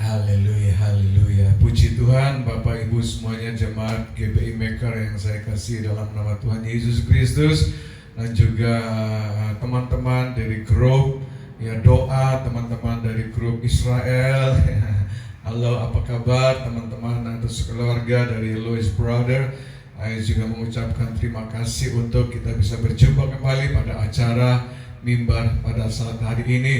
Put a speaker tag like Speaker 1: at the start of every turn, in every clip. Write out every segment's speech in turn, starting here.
Speaker 1: Haleluya, haleluya. Puji Tuhan, Bapak Ibu semuanya jemaat GBI Maker yang saya kasih dalam nama Tuhan Yesus Kristus, dan juga teman-teman dari grup ya doa, teman-teman dari grup Israel. Halo, apa kabar teman-teman atau sekeluarga dari Louis Brother? Saya juga mengucapkan terima kasih untuk kita bisa berjumpa kembali pada acara mimbar pada saat hari ini.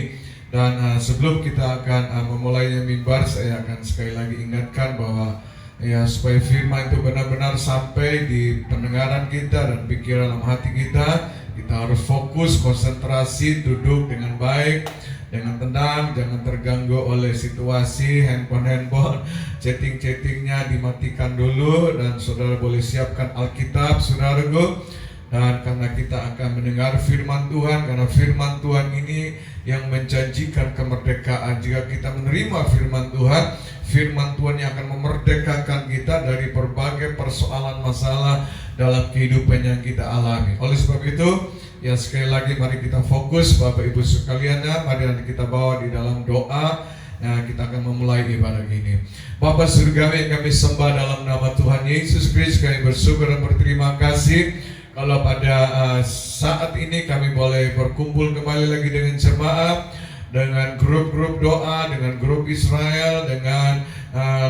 Speaker 1: Dan sebelum kita akan memulainya mimbar, saya akan sekali lagi ingatkan bahwa ya supaya firman itu benar-benar sampai di pendengaran kita dan pikiran dalam hati kita harus fokus, konsentrasi, duduk dengan baik, dengan tenang, jangan terganggu oleh situasi, handphone, chatting-chattingnya dimatikan dulu, dan saudara boleh siapkan Alkitab, saudaraku. Dan karena kita akan mendengar firman Tuhan, karena firman Tuhan ini yang menjanjikan kemerdekaan. Jika kita menerima firman Tuhan yang akan memerdekakan kita dari berbagai persoalan masalah dalam kehidupan yang kita alami. Oleh sebab itu, ya sekali lagi mari kita fokus Bapak Ibu sekalian, mari kita bawa di dalam doa. Nah, kita akan memulai ibadah ini. Bapa Surgawi yang kami sembah dalam nama Tuhan Yesus Kristus, kami bersyukur dan berterima kasih kalau pada saat ini kami boleh berkumpul kembali lagi dengan jemaat, dengan grup-grup doa, dengan grup Israel, dengan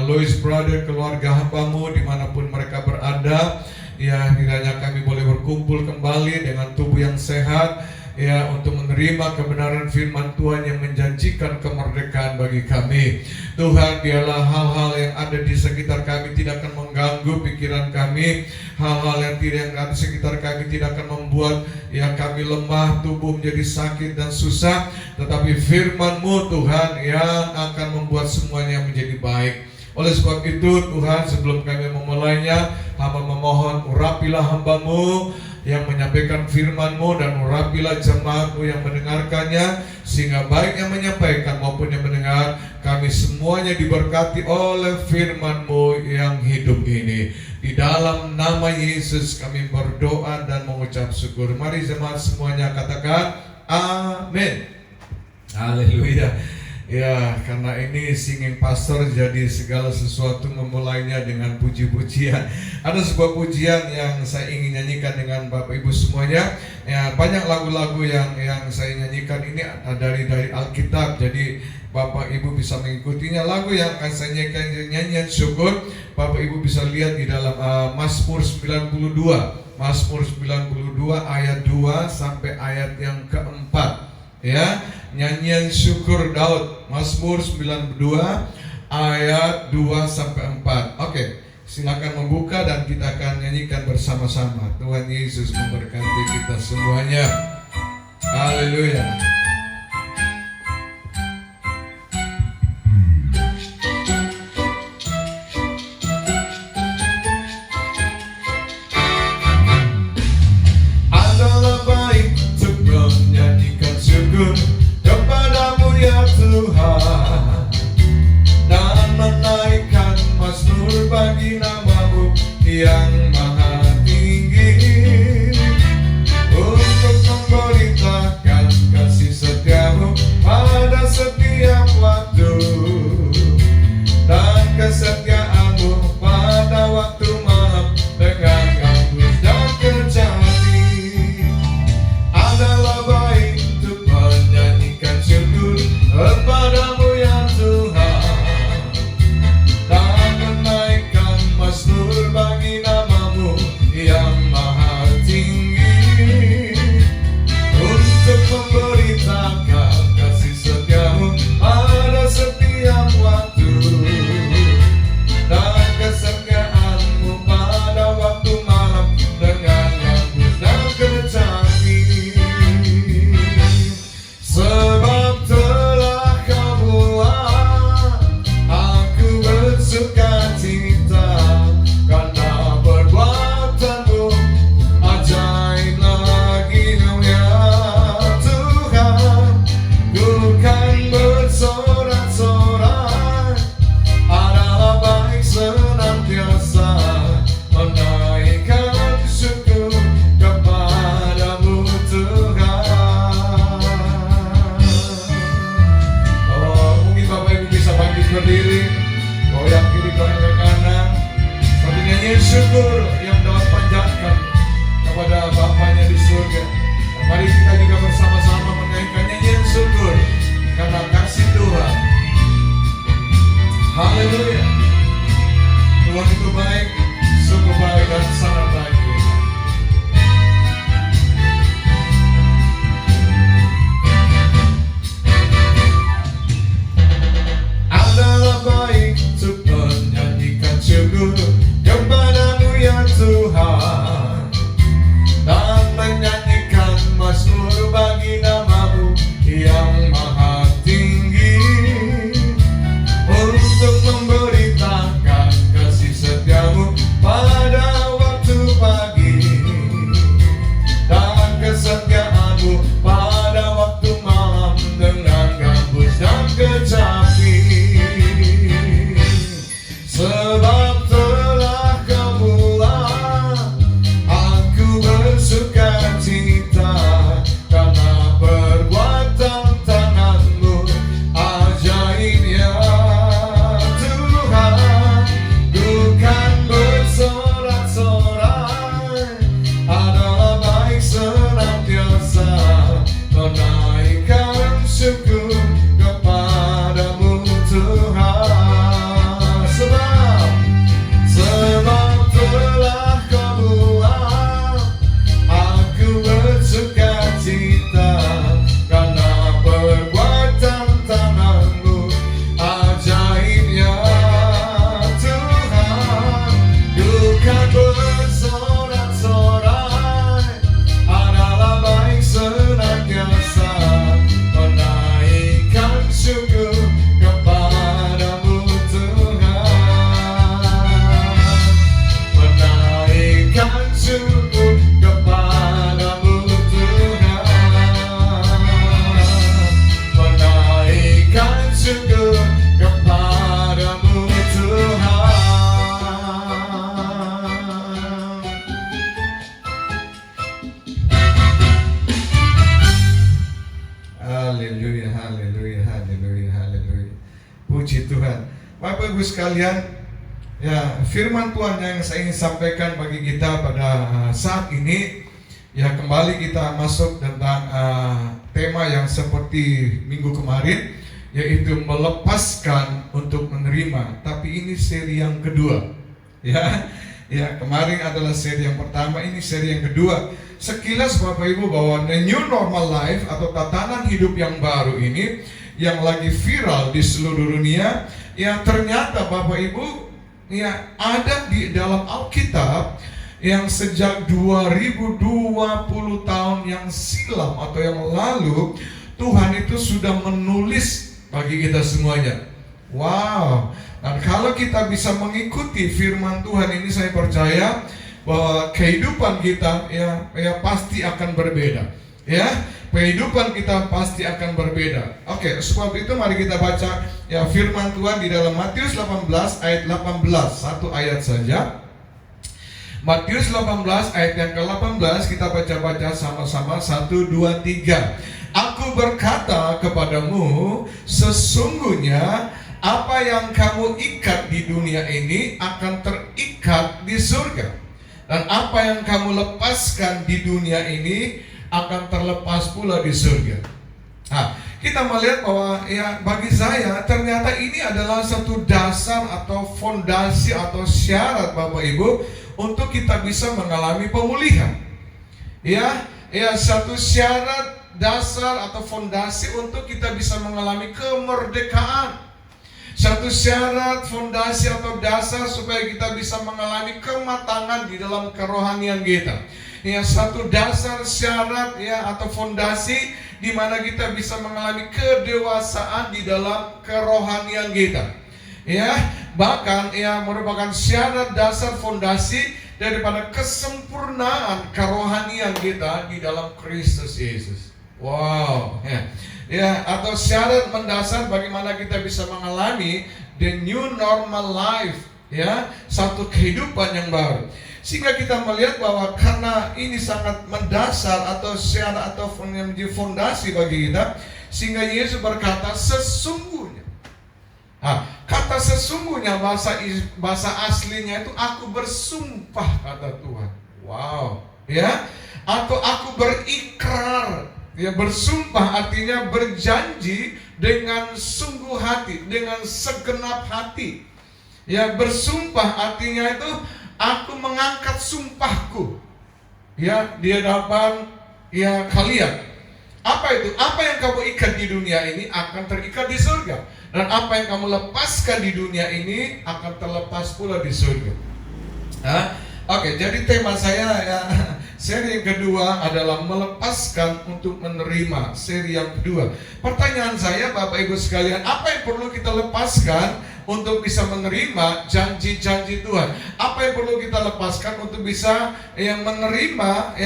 Speaker 1: Louis Brother, keluarga hamba-Mu dimanapun mereka berada. Ya, kiranya kami boleh berkumpul kembali dengan tubuh yang sehat, ya, untuk menerima kebenaran firman Tuhan yang menjanjikan kemerdekaan bagi kami. Tuhan, biarlah hal-hal yang ada di sekitar kami tidak akan mengganggu pikiran kami, hal-hal yang ada di sekitar kami tidak akan membuat ya kami lemah, tubuh menjadi sakit dan susah, tetapi firman-Mu Tuhan yang akan membuat semuanya menjadi baik. Oleh sebab itu Tuhan, sebelum kami memulainya, hamba memohon urapilah hamba-Mu yang menyampaikan firman-Mu, dan urapilah jemaat-Mu yang mendengarkannya, sehingga baik yang menyampaikan maupun yang mendengar, kami semuanya diberkati oleh firman-Mu yang hidup ini. Di dalam nama Yesus kami berdoa dan mengucap syukur. Mari jemaat semuanya katakan amin. Haleluya. Ya, karena ini singing pastor, jadi segala sesuatu memulainya dengan puji-pujian. Ada sebuah pujian yang saya ingin nyanyikan dengan Bapak Ibu semuanya. Ya, banyak lagu-lagu yang saya nyanyikan ini dari Alkitab. Jadi Bapak Ibu bisa mengikutinya. Lagu yang akan saya nyanyikan, nyanyian syukur, Bapak Ibu bisa lihat di dalam Mazmur 92. Mazmur 92 ayat 2 sampai ayat yang keempat. Ya, nyanyian syukur Daud, Mazmur 92 ayat 2 sampai 4. Oke, silakan membuka dan kita akan nyanyikan bersama-sama. Tuhan Yesus memberkati kita semuanya. Haleluya. Adalah baik untuk menyanyikan syukur kepadamu ya Tuhan, dan menaikkan mazmur bagi nama-Mu yang maha tinggi, untuk memberitakan kasih setia-Mu pada setiap waktu, dan kesetiaan-Mu pada waktu malam dengan gambus dan kecapi. Adalah baik untuk menyanyikan syukur kepadamu ya Tuhan, dan menaikkan mazmur bagi nama-Mu Haleluya. Tuhan itu baik, sungguh baik dan sangat baik. Adalah baik untuk menyanyikan syukur kepadamu ya Tuhan, dan menyanyikan mazmur bagi namamu yang maha tinggi, untuk memberitakan kasih setiamu pada waktu pagi, dan kesetiaanmu pada waktu malam dengan gambus dan kecapi. Sebab telah kau mula, aku bersuka cita, karena perbuatan tanganmu ajaib ya Tuhan. Ku kan bersorak-sorai, adalah baik senantiasa menaikkan syukur kepadamu Tuhan. Sebab telah kau buat aku bersuka cita, karena perbuatan tanganmu ajaib ya Tuhan. Ku kan bersorak-sorai, adalah baik senantiasa menaikkan syukur kepadamu Tuhan. Menaikkan syukur kepadamu Tuhan. Menaikkan syukur kepadamu Tuhan. Haleluya, haleluya, haleluya, haleluya. Puji Tuhan. Bapak Ibu sekalian, ya, firman Tuhan yang saya ingin sampaikan bagi kita pada saat ini, ya, kembali kita masuk tentang tema yang seperti minggu kemarin, yaitu melepaskan untuk menerima. Tapi ini seri yang kedua, ya. Ya, kemarin adalah seri yang pertama, ini seri yang kedua. Sekilas Bapak Ibu bahwa the new normal life atau tatanan hidup yang baru ini yang lagi viral di seluruh dunia, ya ternyata Bapak Ibu, ya ada di dalam Alkitab yang sejak 2020 tahun yang silam atau yang lalu Tuhan itu sudah menulis bagi kita semuanya. Wow. Dan kalau kita bisa mengikuti firman Tuhan ini, saya percaya bahwa kehidupan kita ya pasti akan berbeda. Ya, kehidupan kita pasti akan berbeda. Oke, sebab itu mari kita baca ya firman Tuhan di dalam Matius 18 ayat 18, satu ayat saja. Matius 18 ayat yang ke-18, kita baca-baca sama-sama, 1, 2, 3. Aku berkata kepadamu, sesungguhnya apa yang kamu ikat di dunia ini akan terikat di surga, dan apa yang kamu lepaskan di dunia ini akan terlepas pula di surga. Nah, kita melihat bahwa ya bagi saya ternyata ini adalah satu dasar atau fondasi atau syarat Bapak Ibu untuk kita bisa mengalami pemulihan. Ya, satu syarat dasar atau fondasi untuk kita bisa mengalami kemerdekaan. Satu syarat, fondasi atau dasar supaya kita bisa mengalami kematangan di dalam kerohanian kita. Ya, satu dasar, syarat ya atau fondasi di mana kita bisa mengalami kedewasaan di dalam kerohanian kita. Ya, bahkan ya merupakan syarat dasar fondasi daripada kesempurnaan kerohanian kita di dalam Kristus Yesus. Wow, ya, atau syarat mendasar bagaimana kita bisa mengalami the new normal life, ya, satu kehidupan yang baru. Sehingga kita melihat bahwa karena ini sangat mendasar atau syarat atau menjadi fondasi bagi kita, sehingga Yesus berkata sesungguhnya. Nah, kata sesungguhnya bahasa aslinya itu aku bersumpah, kata Tuhan. Wow, ya, atau aku berikrar. Ya, bersumpah artinya berjanji dengan sungguh hati, dengan segenap hati. Ya, bersumpah artinya itu aku mengangkat sumpahku ya di hadapan ya kalian. Apa itu? Apa yang kamu ikat di dunia ini akan terikat di surga, dan apa yang kamu lepaskan di dunia ini akan terlepas pula di surga. Oke, jadi tema saya ya, seri yang kedua adalah melepaskan untuk menerima. Seri yang kedua. Pertanyaan saya, Bapak Ibu sekalian, apa yang perlu kita lepaskan untuk bisa menerima janji-janji Tuhan? Apa yang perlu kita lepaskan untuk bisa menerima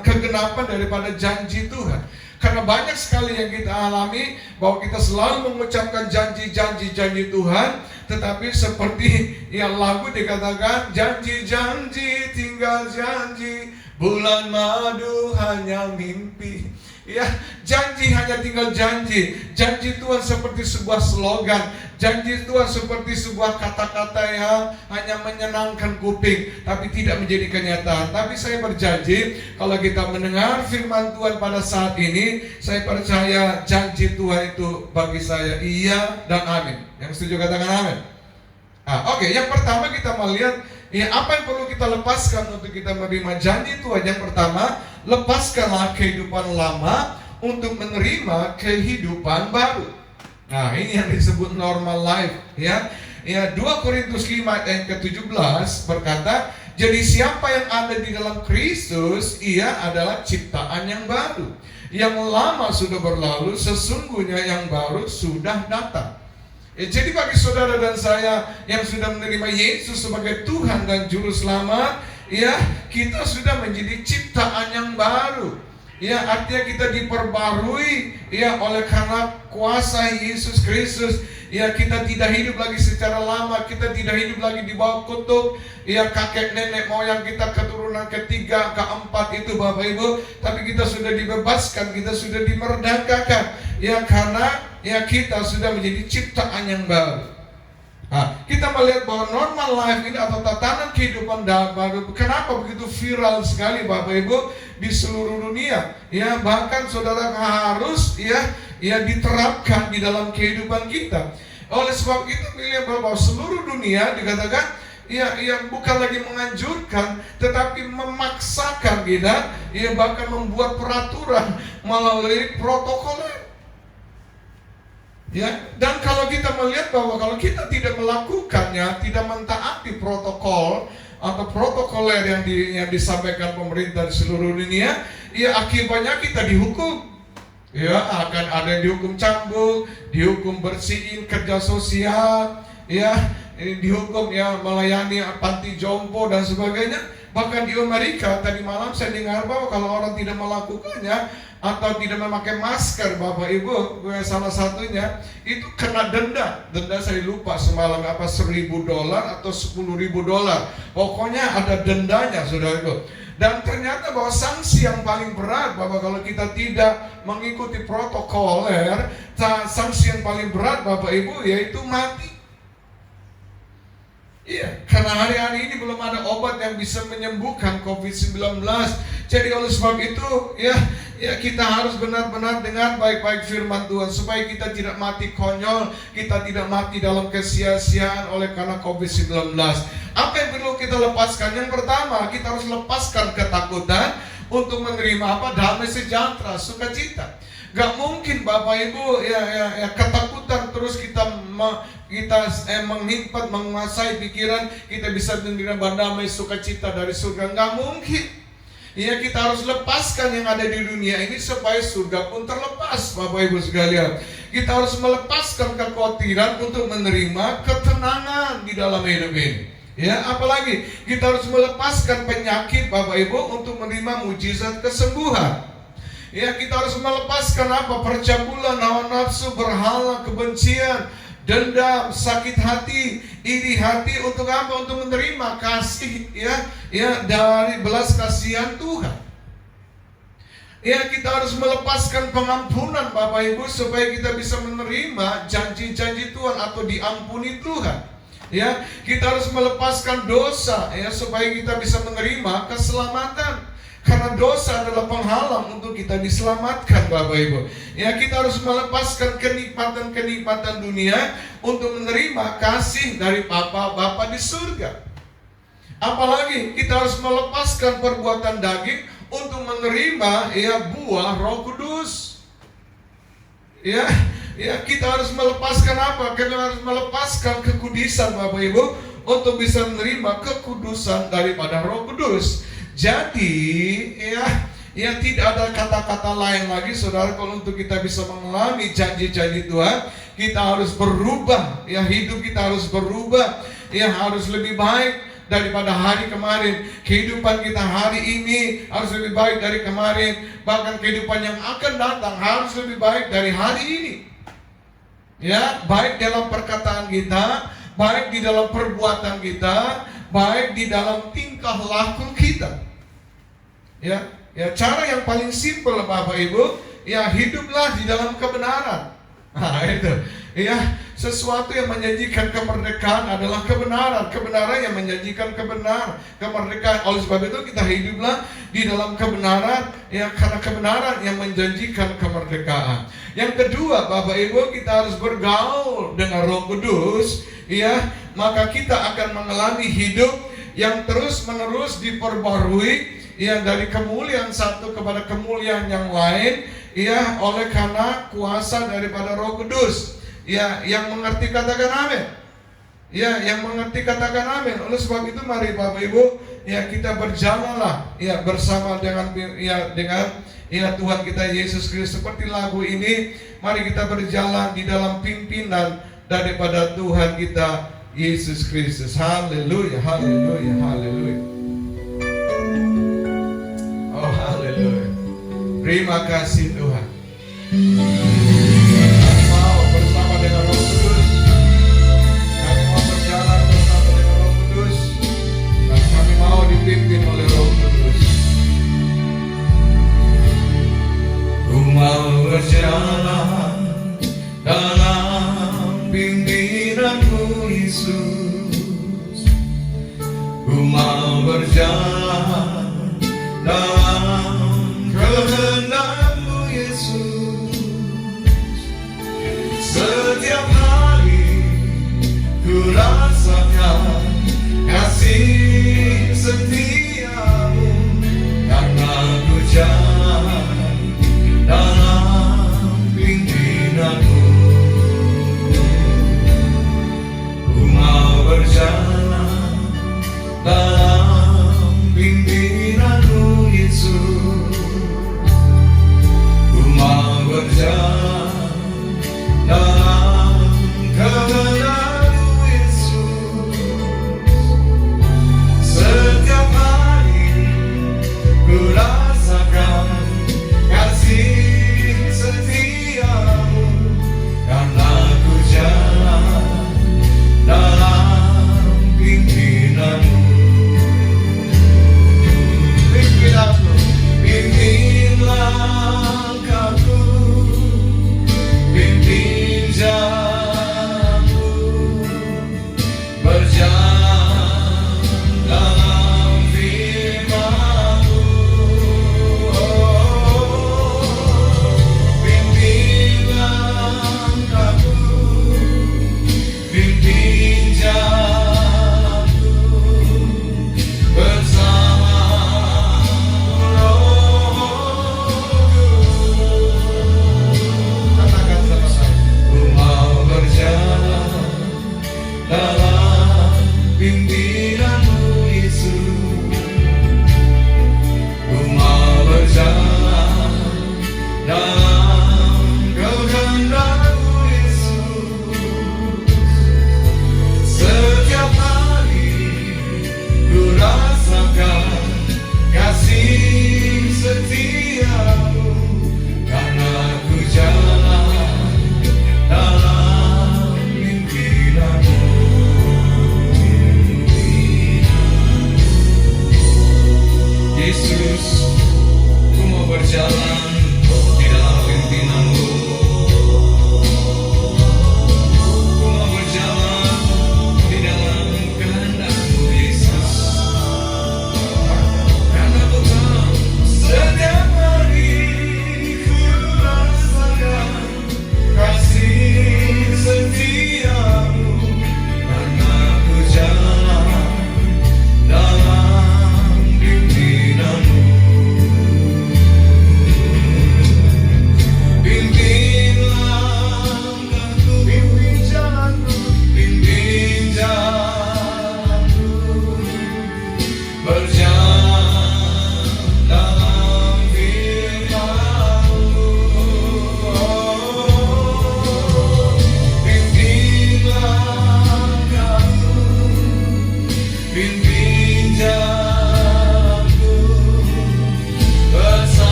Speaker 1: kegenapan daripada janji Tuhan? Karena banyak sekali yang kita alami bahwa kita selalu mengucapkan janji-janji Tuhan, tetapi seperti yang lagu dikatakan, janji-janji tinggal janji, bulan madu hanya mimpi. Ya, janji hanya tinggal janji. Janji Tuhan seperti sebuah slogan. Janji Tuhan seperti sebuah kata-kata yang hanya menyenangkan kuping, tapi tidak menjadi kenyataan. Tapi saya berjanji, kalau kita mendengar firman Tuhan pada saat ini, saya percaya janji Tuhan itu bagi saya iya dan amin. Yang setuju katakan amin. Oke, yang pertama kita melihat apa yang perlu kita lepaskan untuk kita menerima janji Tuhan. Yang pertama, lepaskanlah kehidupan lama untuk menerima kehidupan baru. Nah, ini yang disebut normal life ya. 2 Korintus 5 ayat ke-17 berkata, jadi siapa yang ada di dalam Kristus, ia adalah ciptaan yang baru. Yang lama sudah berlalu, sesungguhnya yang baru sudah datang. Jadi bagi saudara dan saya yang sudah menerima Yesus sebagai Tuhan dan Juru Selamat, ya, kita sudah menjadi ciptaan yang baru. Ya, artinya kita diperbarui ya oleh karena kuasa Yesus Kristus. Ya, kita tidak hidup lagi secara lama, kita tidak hidup lagi di bawah kutuk ya kakek nenek moyang kita, keturunan ketiga, keempat itu Bapak Ibu, tapi kita sudah dibebaskan, kita sudah dimerdekakan ya, karena ya kita sudah menjadi ciptaan yang baru. Kita melihat bahwa normal life ini atau tatanan kehidupan baru, kenapa begitu viral sekali Bapak Ibu di seluruh dunia? Ya, bahkan saudara harus diterapkan di dalam kehidupan kita. Oleh sebab itu melihat bahwa seluruh dunia dikatakan bukan lagi menganjurkan, tetapi memaksakan kita, bahkan membuat peraturan melalui protokoler. Ya, dan kalau kita melihat bahwa kalau kita tidak melakukannya, tidak mentaati protokol atau protokoler yang disampaikan pemerintah di seluruh dunia, akibatnya kita dihukum. Ya, akan ada yang dihukum cambuk, dihukum bersihin kerja sosial, dihukum melayani panti jompo dan sebagainya. Bahkan di Amerika tadi malam saya dengar bahwa kalau orang tidak melakukannya atau tidak memakai masker, Bapak Ibu, salah satunya itu kena denda. Denda saya lupa semalam apa, $1.000 atau $10.000. Pokoknya ada dendanya, saudaraku. Dan ternyata bahwa sanksi yang paling berat, Bapak, kalau kita tidak mengikuti protokoler, sanksi yang paling berat Bapak Ibu yaitu mati. Iya, karena hari-hari ini belum ada obat yang bisa menyembuhkan COVID-19. Jadi oleh sebab itu, kita harus benar-benar dengar baik-baik firman Tuhan, supaya kita tidak mati konyol, kita tidak mati dalam kesia-siaan oleh karena COVID-19. Apa yang perlu kita lepaskan? Yang pertama, kita harus lepaskan ketakutan untuk menerima damai sejahtera, sukacita. Gak mungkin Bapak Ibu ketakutan terus kita menghimpat, menguasai pikiran kita bisa menerima damai sukacita dari surga. Gak mungkin. Kita harus lepaskan yang ada di dunia ini supaya surga pun terlepas, Bapak Ibu sekalian. Kita harus melepaskan kekhawatiran untuk menerima ketenangan di dalam hidup ini. Apalagi kita harus melepaskan penyakit, Bapak Ibu, untuk menerima mujizat kesembuhan. Kita harus melepaskan percabulan, hawa nafsu, berhala, kebencian, dendam, sakit hati, iri hati. Untuk apa? Untuk menerima kasih dari belas kasihan Tuhan. Kita harus melepaskan pengampunan, Bapak Ibu, supaya kita bisa menerima janji-janji Tuhan atau diampuni Tuhan. Kita harus melepaskan dosa supaya kita bisa menerima keselamatan. karena dosa adalah penghalang untuk kita diselamatkan, Bapak Ibu. Ya, kita harus melepaskan kenikmatan-kenikmatan dunia untuk menerima kasih dari Bapa di surga. Apalagi kita harus melepaskan perbuatan daging untuk menerima buah Roh Kudus. Ya, kita harus melepaskan apa? Kita harus melepaskan kekudusan, Bapak Ibu, untuk bisa menerima kekudusan daripada Roh Kudus. Jadi, tidak ada kata-kata lain lagi, saudara, kalau untuk kita bisa mengalami janji-janji Tuhan, kita harus berubah. Ya, hidup kita harus berubah. Ya, harus lebih baik daripada hari kemarin. Kehidupan kita hari ini harus lebih baik dari kemarin. Bahkan kehidupan yang akan datang harus lebih baik dari hari ini. Ya, baik dalam perkataan kita, baik di dalam perbuatan kita, baik di dalam tingkah laku kita. Ya, cara yang paling simpel, Bapak Ibu, hiduplah di dalam kebenaran. Nah, itu. Sesuatu yang menjanjikan kemerdekaan adalah kebenaran. Kebenaran yang menjanjikan kemerdekaan. Oleh sebab itu kita hiduplah di dalam kebenaran, karena kebenaran yang menjanjikan kemerdekaan. Yang kedua, Bapak Ibu, kita harus bergaul dengan Roh Kudus, maka kita akan mengalami hidup yang terus-menerus diperbarui, dari kemuliaan satu kepada kemuliaan yang lain, oleh karena kuasa daripada Roh Kudus. Yang mengerti katakan amin. Yang mengerti katakan amin. Oleh sebab itu mari Bapak Ibu, kita berjalanlah bersama dengan Tuhan kita Yesus Kristus. Seperti lagu ini, mari kita berjalan di dalam pimpinan daripada Tuhan kita Yesus Kristus. Haleluya, haleluya, haleluya. Oh, haleluya. Terima kasih Tuhan. Kami mau bersama dengan Roh Kudus. Kami mau berjalan bersama dengan Roh Kudus. Dan kami mau dipimpin oleh Roh Kudus. Ku mau berjalan dalam pimpinan-Mu Yesus. Ku mau berjalan dalam kehendak-Mu Yesus. Setiap hari ku rasakan kasih setia-Mu, karena ku jalan dalam pimpinan-Mu. Ku mau berjalan dalam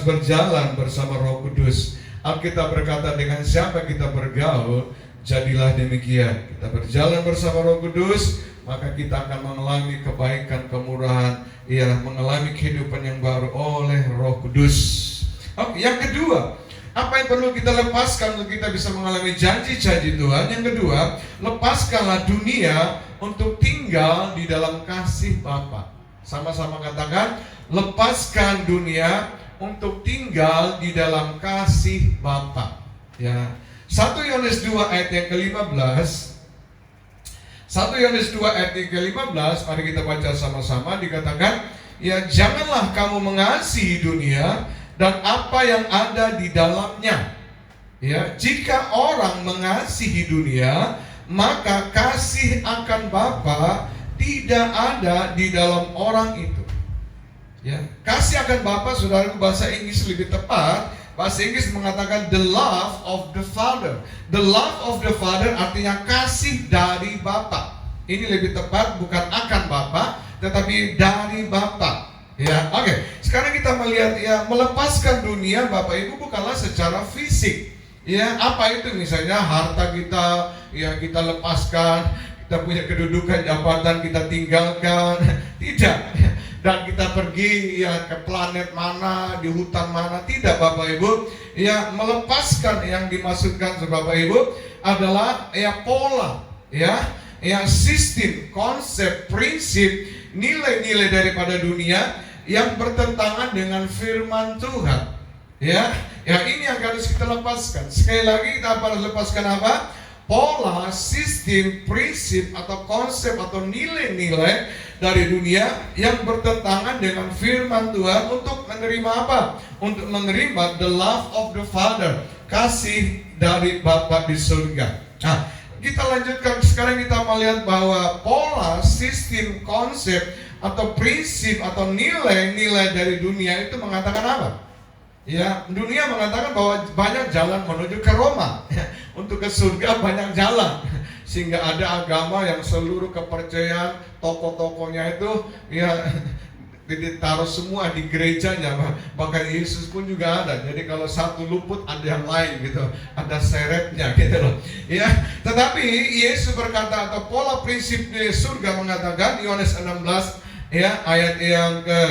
Speaker 1: harus berjalan bersama Roh Kudus. Alkitab berkata, dengan siapa kita bergaul, jadilah demikian. Kita berjalan bersama Roh Kudus, maka kita akan mengalami kebaikan, kemurahan, mengalami kehidupan yang baru oleh Roh Kudus. Yang kedua, apa yang perlu kita lepaskan untuk kita bisa mengalami janji-janji Tuhan? Yang kedua, lepaskanlah dunia untuk tinggal di dalam kasih Bapa. Sama-sama katakan, lepaskan dunia untuk tinggal di dalam kasih Bapa. 1 Yohanes 2 ayat yang ke-15. 1 Yohanes 2 ayat yang ke-15, mari kita baca sama-sama. Dikatakan, janganlah kamu mengasihi dunia dan apa yang ada di dalamnya. Jika orang mengasihi dunia, maka kasih akan Bapa tidak ada di dalam orang itu. Kasih akan Bapa, saudara, bahasa Inggris lebih tepat. Bahasa Inggris mengatakan the love of the Father. The love of the Father artinya kasih dari Bapa. Ini lebih tepat, bukan akan Bapa, tetapi dari Bapa. Oke. Sekarang kita melihat, melepaskan dunia, Bapak Ibu, bukanlah secara fisik. Apa itu? Misalnya harta kita, kita lepaskan, kita punya kedudukan, jabatan kita tinggalkan. Tidak. Dan kita pergi ke planet mana, di hutan mana. Tidak, Bapak Ibu. Melepaskan yang dimaksudkan Bapak Ibu adalah pola, sistem, konsep, prinsip, nilai-nilai daripada dunia yang bertentangan dengan firman Tuhan. Ini yang harus kita lepaskan. Sekali lagi, kita harus lepaskan apa? Pola, sistem, prinsip, atau konsep, atau nilai-nilai dari dunia yang bertentangan dengan firman Tuhan untuk menerima apa? Untuk menerima the love of the Father, kasih dari Bapa di surga. Kita lanjutkan. Sekarang kita melihat bahwa pola, sistem, konsep, atau prinsip, atau nilai-nilai dari dunia itu mengatakan apa? Dunia mengatakan bahwa banyak jalan menuju ke Roma. Untuk ke surga banyak jalan. Sehingga ada agama yang seluruh kepercayaan tokoh-tokohnya itu ditaruh semua di gerejanya. Bahkan Yesus pun juga ada. Jadi kalau satu luput ada yang lain gitu, ada seretnya gitu loh. Tetapi Yesus berkata, atau pola prinsip di surga mengatakan, Yohanes 16 ayat yang ke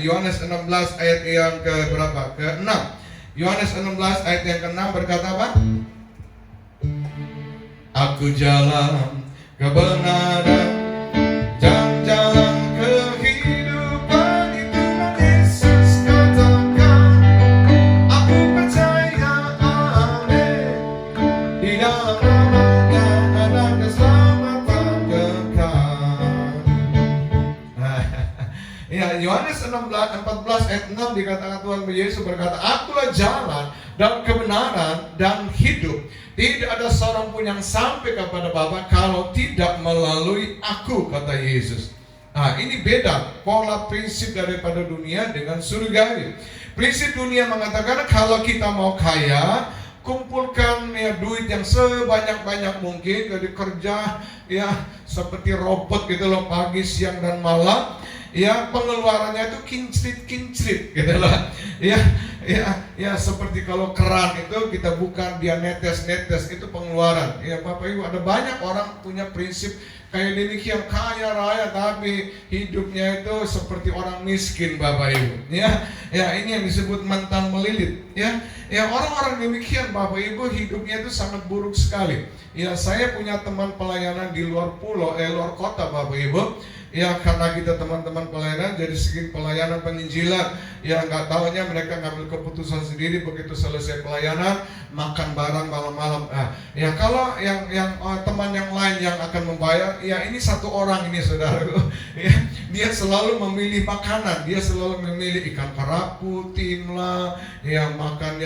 Speaker 1: Yohanes 16 ayat yang ke berapa? Ke-6. Yohanes 16 ayat yang ke-6 berkata apa? Aku jalan kebenaran dan jalan kehidupan, itu Yesus katakan. Aku percaya, amin, di dalam namanya ada keselamatan kekal. Yohanes 14 ayat 6 dikatakan, Tuhan Yesus berkata, akulah jalan dan kebenaran dan hidup. Tidak ada seorang pun yang sampai kepada Bapa kalau tidak melalui aku, kata Yesus. Ini beda pola prinsip daripada dunia dengan surgawi. Prinsip dunia mengatakan kalau kita mau kaya, kumpulkan duit yang sebanyak-banyak mungkin, jadi kerja seperti robot gitu loh, pagi, siang, dan malam. Pengeluarannya itu kincrit gitu loh. Seperti kalau keran itu kita buka, dia netes itu pengeluaran. Bapak Ibu, ada banyak orang punya prinsip kayak demikian, kaya raya tapi hidupnya itu seperti orang miskin, Bapak Ibu. Ini yang disebut mantan melilit. Orang-orang demikian, Bapak Ibu, hidupnya itu sangat buruk sekali. Saya punya teman pelayanan di luar pulau, luar kota, Bapak Ibu. Karena kita teman-teman pelayanan, jadi segi pelayanan penginjilan, nggak tahunya mereka ngambil keputusan sendiri begitu selesai pelayanan, makan bareng malam-malam. Kalau yang teman yang lain yang akan membayar, ini satu orang ini, saudaraku, dia selalu memilih makanan, dia selalu memilih ikan kerapu, timlah, makan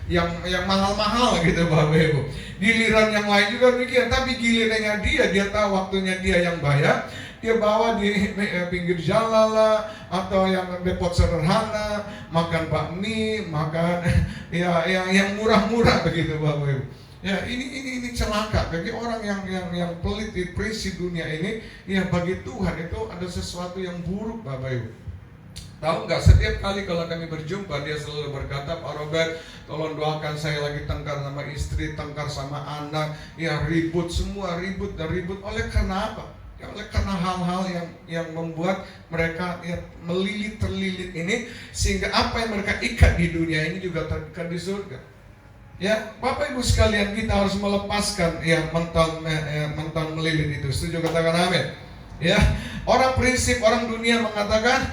Speaker 1: yang mahal-mahal gitu, Bapak Ibu. Giliran yang lain juga demikian, tapi gilirannya dia tahu waktunya dia yang bayar, dia bawa di pinggir jalan lah, atau yang depot sederhana, makan bakmi, makan yang murah-murah begitu, Bapak Ibu. Ini celaka bagi orang yang pelit di prinsip dunia ini. Bagi Tuhan itu ada sesuatu yang buruk, Bapak Ibu. Tahu nggak, setiap kali kalau kami berjumpa dia selalu berkata, Pak Robert, tolong doakan saya lagi tengkar sama istri, tengkar sama anak, ya ribut semua, ribut dan ribut. Oleh karena apa? Ya, oleh karena hal-hal yang membuat mereka ya, terlilit ini, sehingga apa yang mereka ikat di dunia ini juga terikat di surga. Ya, Bapak Ibu sekalian, kita harus melepaskan ya mental melilit itu. Setuju, katakan amin. Ya, orang dunia mengatakan,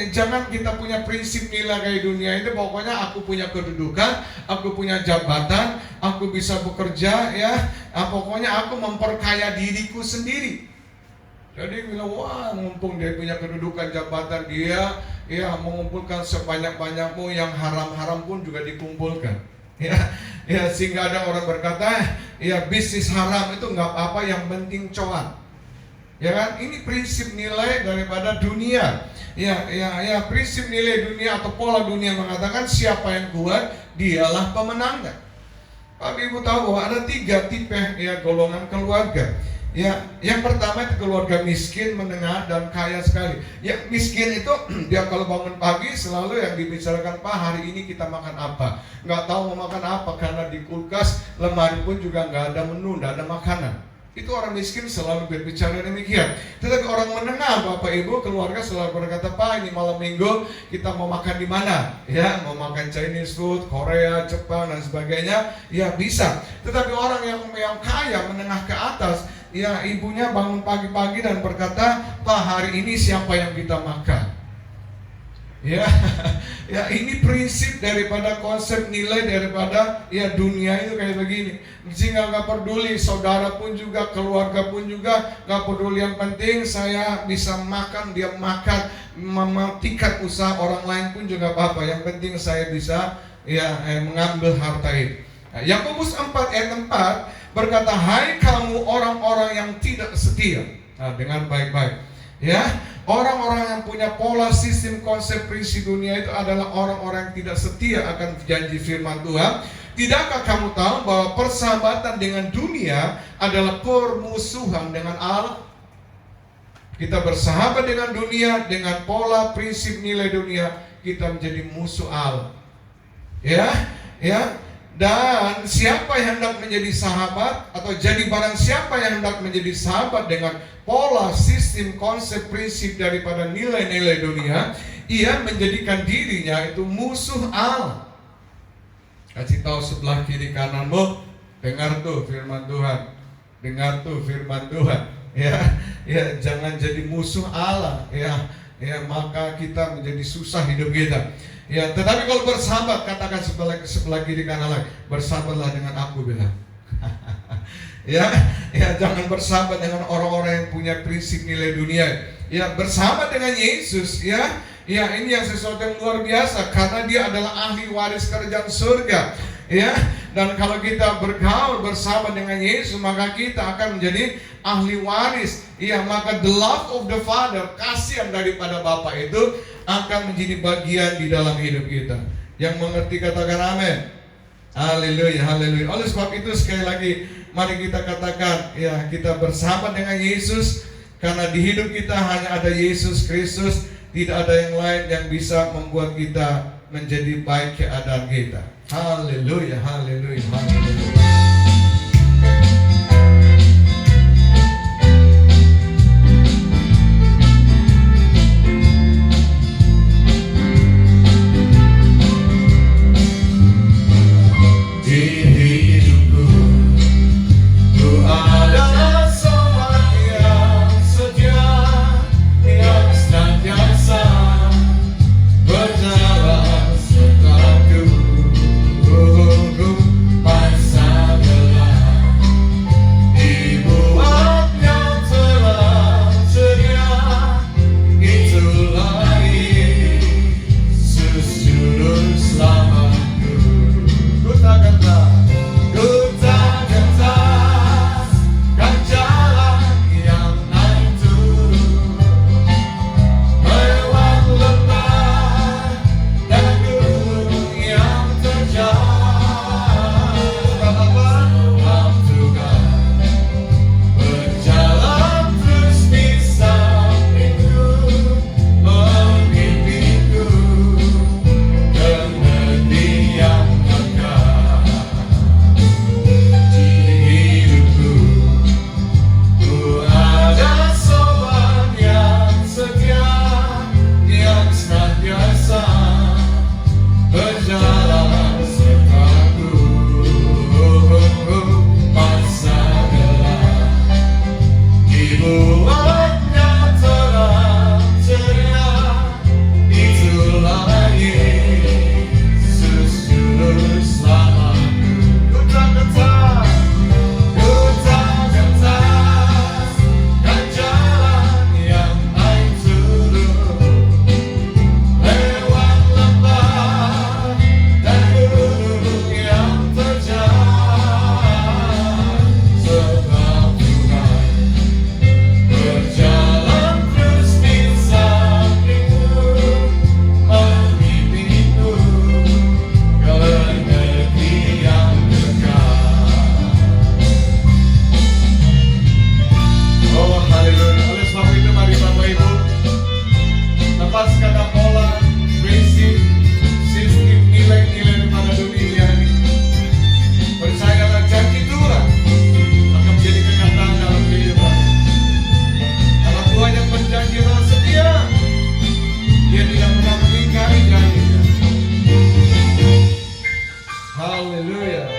Speaker 1: jangan kita punya prinsip nilai kayak dunia itu. Pokoknya aku punya kedudukan, aku punya jabatan, aku bisa bekerja, ya. Pokoknya aku memperkaya diriku sendiri. Jadi bilang, wah, mumpung dia punya kedudukan, jabatan, dia ya mengumpulkan sebanyak-banyakmu, yang haram-haram pun juga dikumpulkan. Ya, sehingga ada orang berkata, ya bisnis haram itu nggak apa-apa, yang penting cuan. Ya kan, ini prinsip nilai daripada dunia. Ya, prinsip nilai dunia atau pola dunia mengatakan siapa yang kuat, dialah pemenangnya. Tapi Ibu tahu bahwa ada 3 tipe ya golongan keluarga. Ya, yang pertama itu keluarga miskin, menengah, dan kaya sekali. Ya, miskin itu dia kalau bangun pagi selalu yang dibicarakan, Pak, hari ini kita makan apa? Nggak tahu mau makan apa, karena di kulkas, lemari pun juga nggak ada menu, nggak ada makanan. Itu orang miskin selalu berbicara demikian. Tetapi orang menengah, Bapak Ibu, keluarga selalu berkata, Pak, ini malam minggu kita mau makan di mana? Ya, mau makan Chinese food, Korea, Jepang, dan sebagainya. Ya, bisa. Tetapi orang yang kaya, menengah ke atas, ya ibunya bangun pagi-pagi dan berkata, Pak, hari ini siapa yang kita makan? Ya, ya ini prinsip daripada konsep nilai daripada ya dunia itu kayak begini. Sehingga nggak peduli, saudara pun juga, keluarga pun juga nggak peduli. Yang penting saya bisa makan, dia makan, mematikan usaha orang lain pun juga apa-apa. Yang penting saya bisa ya mengambil harta itu. Nah, Yakobus 4 ayat 4 berkata, hai kamu orang-orang yang tidak setia. Nah, dengan baik-baik. Ya, orang-orang yang punya pola sistem konsep prinsip dunia itu adalah orang-orang yang tidak setia akan janji firman Tuhan. Tidakkah kamu tahu bahwa persahabatan dengan dunia adalah permusuhan dengan Allah? Kita bersahabat dengan dunia, dengan pola prinsip nilai dunia, kita menjadi musuh Allah. Ya. Dan siapa yang hendak menjadi sahabat atau jadi barang siapa yang hendak menjadi sahabat dengan pola sistem konsep prinsip daripada nilai-nilai dunia, ia menjadikan dirinya itu musuh Allah. Kasih tahu sebelah kiri kananmu, dengar tuh firman Tuhan, dengar tuh firman Tuhan. Ya, jangan jadi musuh Allah. Ya, maka kita menjadi susah hidup kita. Ya, tetapi kalau bersahabat, katakan sebelah kiri kanan lagi, bersahabatlah dengan aku, bilang. ya, jangan bersahabat dengan orang-orang yang punya prinsip nilai dunia. Ya, bersahabat dengan Yesus, ya, ini yang sesuatu yang luar biasa, karena dia adalah ahli waris kerajaan surga. Ya, dan kalau kita bergaul bersahabat dengan Yesus, maka kita akan menjadi ahli waris. Ya, maka the love of the Father, kasih yang daripada Bapa itu akan menjadi bagian di dalam hidup kita. Yang mengerti katakan amin. Haleluya, haleluya. Oleh sebab itu sekali lagi, mari kita katakan, ya, kita bersahabat dengan Yesus, karena di hidup kita hanya ada Yesus Kristus. Tidak ada yang lain yang bisa membuat kita menjadi baik keadaan kita. Haleluya, haleluya, haleluya.
Speaker 2: Berjalan sertaku,
Speaker 1: Haleluya.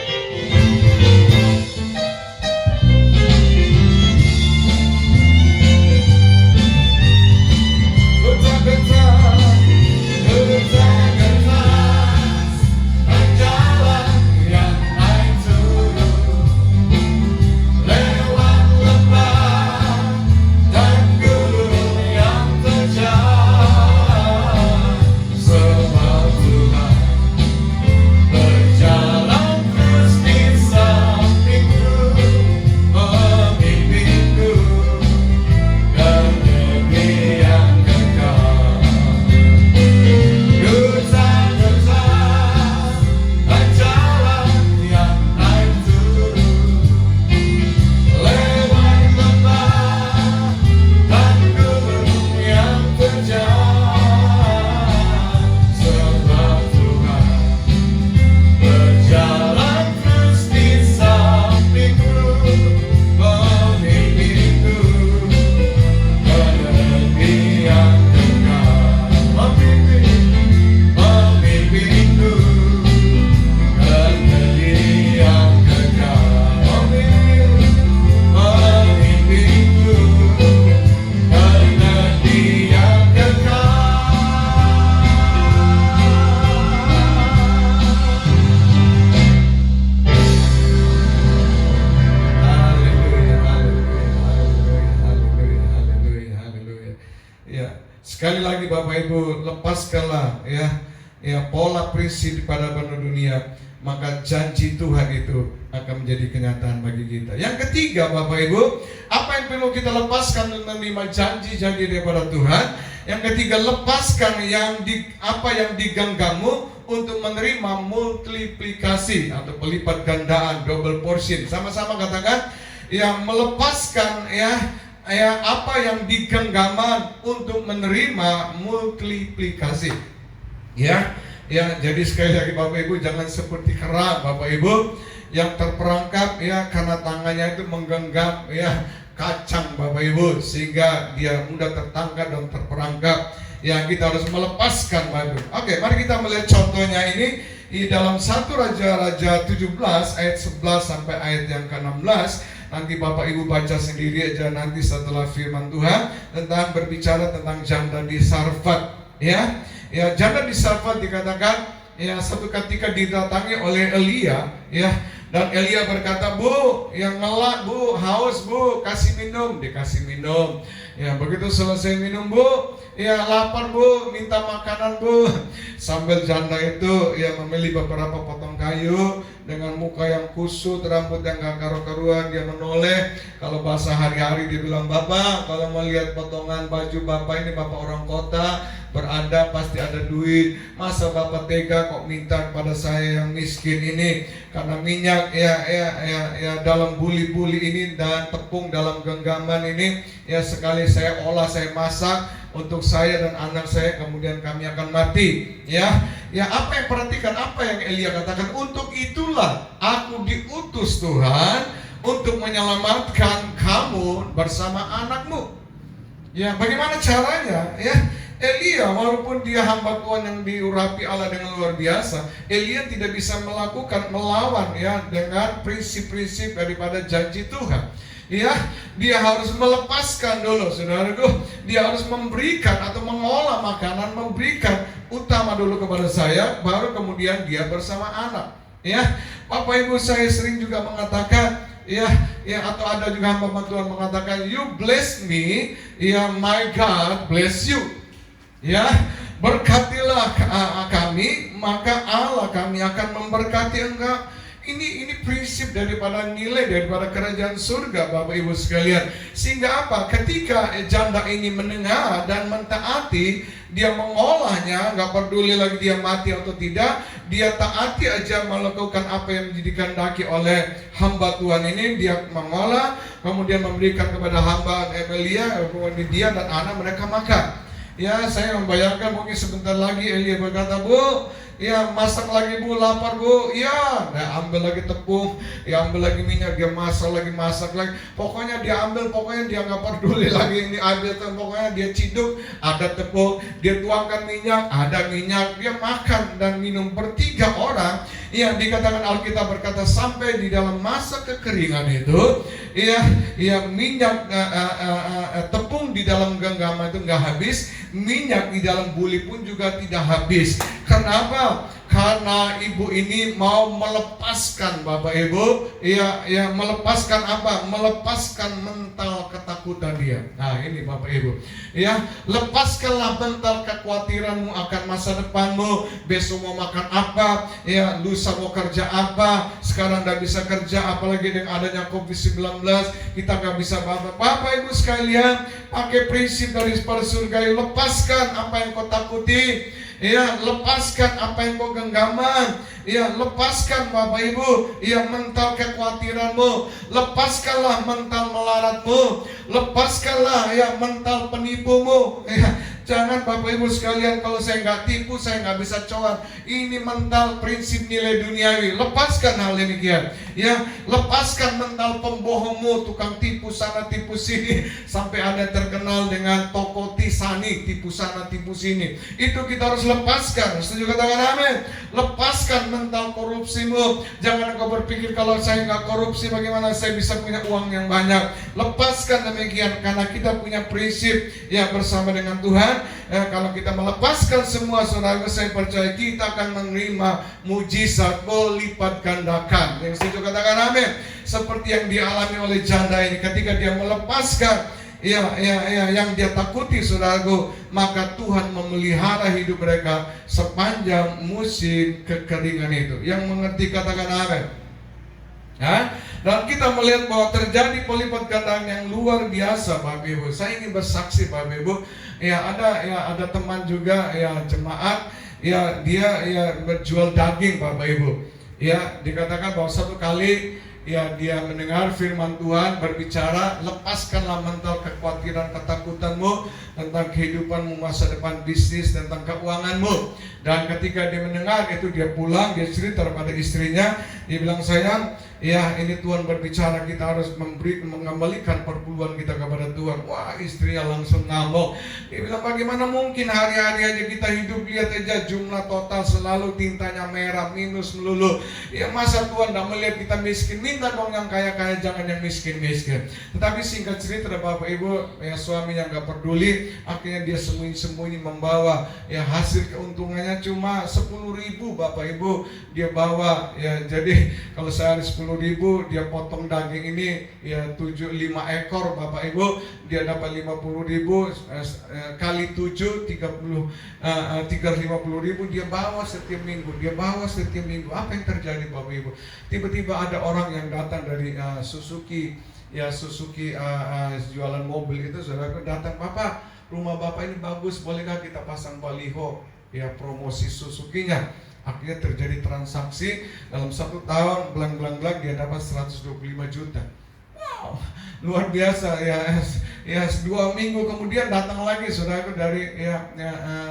Speaker 1: Sekali lagi Bapak Ibu, lepaskanlah ya pola prinsip pada benua dunia, maka janji Tuhan itu akan menjadi kenyataan bagi kita. Yang ketiga Bapak Ibu, apa yang perlu kita lepaskan untuk menerima janji-janji daripada Tuhan? Yang ketiga, lepaskan apa yang digenggammu untuk menerima multiplikasi atau pelipat gandaan, double portion. Sama-sama katakan, yang melepaskan apa yang digenggaman untuk menerima multiplikasi. Jadi sekali lagi Bapak Ibu, jangan seperti kera Bapak Ibu yang terperangkap karena tangannya itu menggenggam kacang Bapak Ibu, sehingga dia mudah tertangkap dan terperangkap. Kita harus melepaskan Bapak Ibu. Oke, mari kita melihat contohnya ini di dalam 1 Raja-Raja 17 ayat 11 sampai ayat yang ke-16. Nanti Bapak Ibu baca sendiri aja nanti setelah firman Tuhan tentang berbicara tentang janda di Sarfat. Janda di Sarfat dikatakan satu ketika didatangi oleh Elia, dan Elia berkata, "Bu, yang ngelak Bu, haus Bu, kasih minum." Dikasih minum. Begitu selesai minum, "Bu, lapar Bu, minta makanan Bu." Sambil janda itu memilih beberapa potong kayu dengan muka yang kusut, rambut yang gak karu-karuan, dia menoleh. Kalau bahasa hari-hari dia bilang, "Bapak, kalau mau lihat potongan baju Bapak ini, Bapak orang kota, berada pasti ada duit. Masa Bapak tega kok minta kepada saya yang miskin ini? Karena minyak dalam buli-buli ini dan tepung dalam genggaman ini sekali saya olah, saya masak untuk saya dan anak saya, kemudian kami akan mati." Apa yang perhatikan apa yang Elia katakan? "Untuk itulah aku diutus Tuhan untuk menyelamatkan kamu bersama anakmu." Bagaimana caranya? Elia, walaupun dia hamba Tuhan yang diurapi Allah dengan luar biasa, Elia tidak bisa melawan dengan prinsip-prinsip daripada janji Tuhan. Dia harus melepaskan dulu, saudaraku. Dia harus memberikan atau mengolah makanan, memberikan utama dulu kepada saya, baru kemudian dia bersama anak. Bapak Ibu, saya sering juga mengatakan, atau ada juga hamba Tuhan mengatakan, "You bless me, my God bless you." Berkatilah kami, maka Allah kami akan memberkati engkau. Ini prinsip daripada nilai daripada kerajaan surga Bapak Ibu sekalian. Sehingga apa? Ketika janda ini mendengar dan mentaati, dia mengolahnya, gak peduli lagi dia mati atau tidak, dia taati aja melakukan apa yang dikehendaki oleh hamba Tuhan ini. Dia mengolah, kemudian memberikan kepada hamba Elia, kemudian dia dan anak mereka makan. Saya membayangkan mungkin sebentar lagi Elia berkata, "Bu, masak lagi Bu, lapar Bu." Ambil lagi tepung, ambil lagi minyak, dia masak lagi. Pokoknya dia ambil, pokoknya dia nggak peduli lagi ini ambil, pokoknya dia ciduk, ada tepung, dia tuangkan minyak, ada minyak, dia makan dan minum. Bertiga orang Ya, dikatakan Alkitab berkata sampai di dalam masa kekeringan itu, ya minyak tepung di dalam genggaman itu nggak habis, minyak di dalam buli pun juga tidak habis. Kenapa? Karena ibu ini mau melepaskan, Bapak Ibu, ya melepaskan apa? Melepaskan mental ketakutan dia. Nah, ini Bapak Ibu, ya lepaskanlah mental kekhawatiranmu akan masa depanmu. Besok mau makan apa? Ya, lusa mau kerja apa? Sekarang nggak bisa kerja, apalagi dengan adanya COVID-19 kita nggak bisa. Bapak Ibu sekalian, pakai prinsip dari surga, lepaskan apa yang kau takuti. Ya, lepaskan apa yang kau genggaman. Ya, lepaskan Bapak Ibu, ya mental kekhawatiranmu. Lepaskanlah mental melaratmu. Lepaskanlah ya mental penipumu. Ya, jangan Bapak Ibu sekalian, kalau saya nggak tipu, saya nggak bisa cuan. Ini mental prinsip nilai duniawi. Lepaskan hal demikian. Ya, lepaskan mental pembohongmu, tukang tipu sana tipu sini, sampai ada terkenal dengan toko Tisani, tipu sana tipu sini. Itu kita harus lepaskan. Setuju katakan amin. Lepaskan mental korupsimu. Jangan kau berpikir kalau saya nggak korupsi bagaimana saya bisa punya uang yang banyak. Lepaskan demikian, karena kita punya prinsip ya bersama dengan Tuhan. Kalau kita melepaskan semua, saudara, saya percaya kita akan menerima mujizat berlipat gandakan. Yang setuju katakan amin. Seperti yang dialami oleh janda ini, ketika dia melepaskan yang dia takuti, saudaraku, maka Tuhan memelihara hidup mereka sepanjang musim kekeringan itu. Yang mengerti katakan amin. Dan kita melihat bahwa terjadi pelipat gandaan yang luar biasa, Bapak Ibu. Saya ingin bersaksi, Bapak Ibu. Ada teman juga, jemaat, dia berjual daging, Bapak Ibu. Dikatakan bahwa satu kali dia mendengar firman Tuhan berbicara, lepaskanlah mental kekhawatiran ketakutanmu tentang kehidupanmu, masa depan bisnis, tentang keuanganmu. Dan ketika dia mendengar itu, dia pulang, dia cerita kepada istrinya, dia bilang, sayang, ini Tuhan berbicara, kita harus mengembalikan perpuluhan kita kepada Tuhan. Wah, istrinya langsung ngamuk. Dia bilang, bagaimana mungkin hari-hari aja kita hidup, lihat aja jumlah total selalu tintanya merah, minus melulu. Masa Tuhan tidak melihat kita miskin? Minta dong yang kaya-kaya, jangan yang miskin-miskin. Tetapi singkat cerita, Bapak Ibu, suaminya nggak peduli. Akhirnya dia sembunyi-sembunyi membawa hasil keuntungannya cuma 10.000, Bapak Ibu, dia bawa. Jadi kalau sehari 10.000, dia potong daging ini 5 ekor, Bapak Ibu, dia dapat 50.000 kali 7 350.000 dia bawa setiap minggu. Apa yang terjadi, Bapak Ibu? Tiba-tiba ada orang yang datang dari Suzuki, jualan mobil itu, saudara, datang, Bapak, rumah Bapak ini bagus, bolehkah kita pasang baliho promosi Suzuki-nya? Akhirnya terjadi transaksi, dalam 1 tahun belang dia dapat 125 juta. Wow, luar biasa. 2 minggu kemudian datang lagi, saudara, dari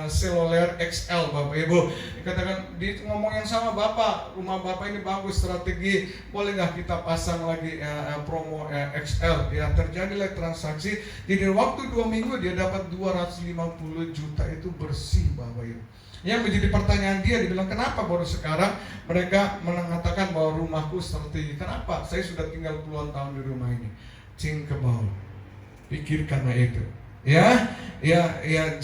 Speaker 1: seluler XL, Bapak Ibu. Dikatakan, ngomong yang sama, Bapak, rumah Bapak ini bagus, strategi, boleh nggak kita pasang lagi promo XL? Terjadilah transaksi. Jadi waktu 2 minggu dia dapat 250 juta, itu bersih, Bapak Ibu. Yang menjadi pertanyaan dia bilang, kenapa baru sekarang mereka mengatakan bahwa rumahku strategi? Kenapa? Saya sudah tinggal puluhan tahun di rumah ini. Think about, pikirkanlah itu.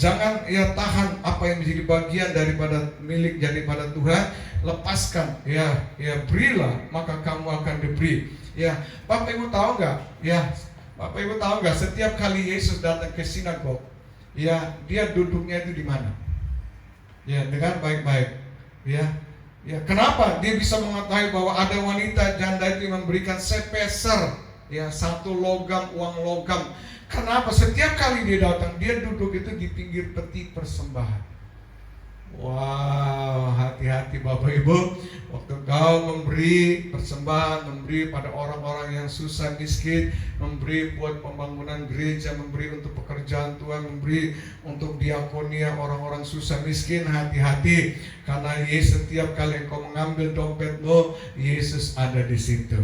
Speaker 1: Jangan tahan apa yang menjadi bagian daripada milik daripada Tuhan. Lepaskan, berilah, maka kamu akan diberi. Bapak Ibu tahu nggak? Bapak Ibu tahu nggak? Setiap kali Yesus datang ke sinagog, dia duduknya itu di mana? Dengan baik-baik. Kenapa dia bisa mengetahui bahwa ada wanita janda itu memberikan sepeser, 1 logam uang logam? Kenapa? Setiap kali dia datang, dia duduk itu di pinggir peti persembahan. Wow, hati-hati Bapak Ibu, waktu kau memberi persembahan, memberi pada orang-orang yang susah miskin, memberi buat pembangunan gereja, memberi untuk pekerjaan Tuhan, memberi untuk diakonia orang-orang susah miskin, hati-hati, karena Yesus setiap kali engkau mengambil dompetmu, Yesus ada di situ.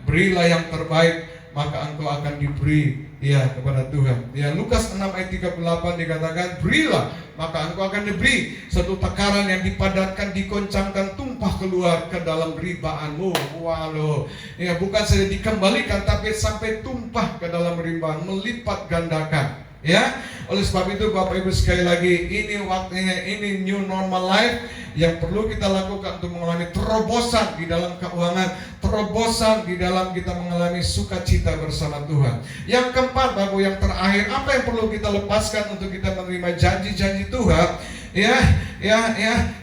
Speaker 1: Berilah yang terbaik, maka engkau akan diberi ya kepada Tuhan. Ya, Lukas 6 ayat 38 dikatakan, berilah maka engkau akan diberi satu takaran yang dipadatkan, dikoncangkan, tumpah keluar ke dalam ribaanmu. Waduh, ya bukan saja dikembalikan tapi sampai tumpah ke dalam ribaan, melipat gandakan. Ya, oleh sebab itu Bapak Ibu sekali lagi, ini waktunya, ini new normal life yang perlu kita lakukan untuk mengalami terobosan di dalam keuangan, terobosan di dalam kita mengalami sukacita bersama Tuhan. Yang keempat, Bapak, yang terakhir, apa yang perlu kita lepaskan untuk kita menerima janji-janji Tuhan? Ya,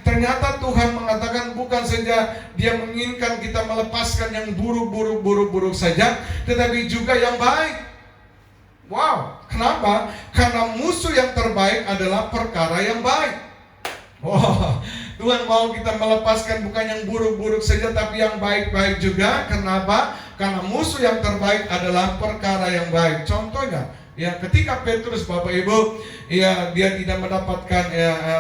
Speaker 1: ternyata Tuhan mengatakan bukan saja Dia menginginkan kita melepaskan yang buruk saja, tetapi juga yang baik. Wow, kenapa? Karena musuh yang terbaik adalah perkara yang baik. Wow, Tuhan mau kita melepaskan bukan yang buruk-buruk saja, tapi yang baik-baik juga. Kenapa? Karena musuh yang terbaik adalah perkara yang baik. Contohnya, ya ketika Petrus, Bapak Ibu, ya dia tidak mendapatkan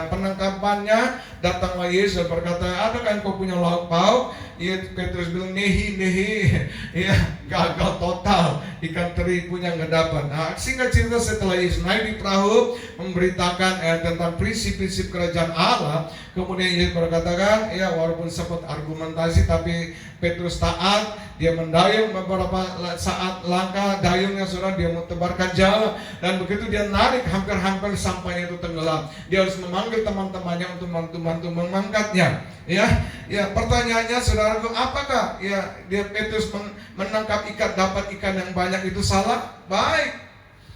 Speaker 1: penangkapannya, datanglah Yesus dan berkata, adakah engkau punya lauk pauk? Ya, Petrus bilang, nehi, ya gagal total, ikan teri punya nggak dapat. Nah, singkat cerita, setelah Yesus naik di perahu memberitakan tentang prinsip-prinsip kerajaan Allah, kemudian Yesus berkatakan, ya walaupun sempat argumentasi, tapi Petrus taat, dia mendayung beberapa saat langkah dayungnya sudah dia mau tebarkan jala, dan begitu dia narik hampir sampainya itu tenggelam. Dia harus memanggil teman-temannya untuk bantu mengangkatnya. Ya pertanyaannya saudaraku, apakah ya dia Petrus menangkap ikan, dapat ikan yang banyak itu salah? Baik.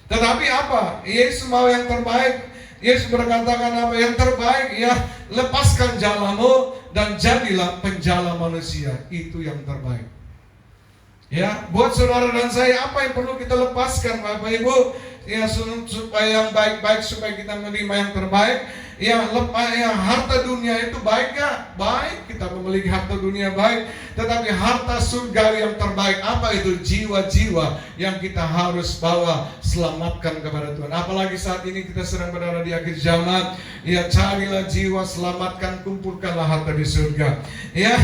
Speaker 1: Tetapi apa? Yesus mau yang terbaik. Yesus berkatakan apa? Yang terbaik, ya lepaskan jalamu dan jadilah penjala manusia. Itu yang terbaik. Ya, buat saudara dan saya, apa yang perlu kita lepaskan, Bapak Ibu? Ya, supaya yang baik-baik, supaya kita menerima yang terbaik. Ya, harta dunia itu baik gak? Baik, kita memiliki harta dunia baik. Tetapi harta surga yang terbaik, apa itu? Jiwa-jiwa yang kita harus bawa, selamatkan kepada Tuhan. Apalagi saat ini kita sedang berada di akhir zaman. Ya, carilah jiwa, selamatkan, kumpulkanlah harta di surga. Ya,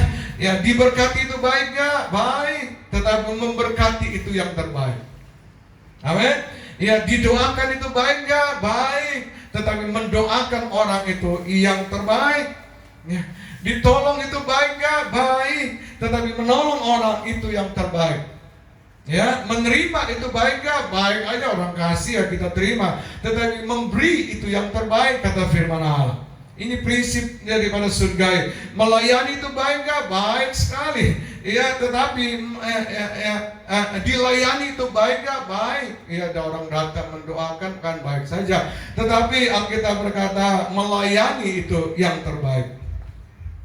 Speaker 1: diberkati itu baik gak? Baik. Tetapi memberkati itu yang terbaik. Amin. Ya, didoakan itu baik gak? Baik. Tetapi mendoakan orang itu yang terbaik. Ya, ditolong itu baik gak? Baik. Tetapi menolong orang itu yang terbaik. Ya, menerima itu baik gak? Baik aja, orang kasih ya kita terima. Tetapi memberi itu yang terbaik, kata firman Allah. Ini prinsip daripada surga. Melayani itu baik gak? Baik sekali. Ya, tetapi dilayani itu baik gak? Baik. Ya, ada orang datang mendoakan kan baik saja. Tetapi Alkitab berkata melayani itu yang terbaik.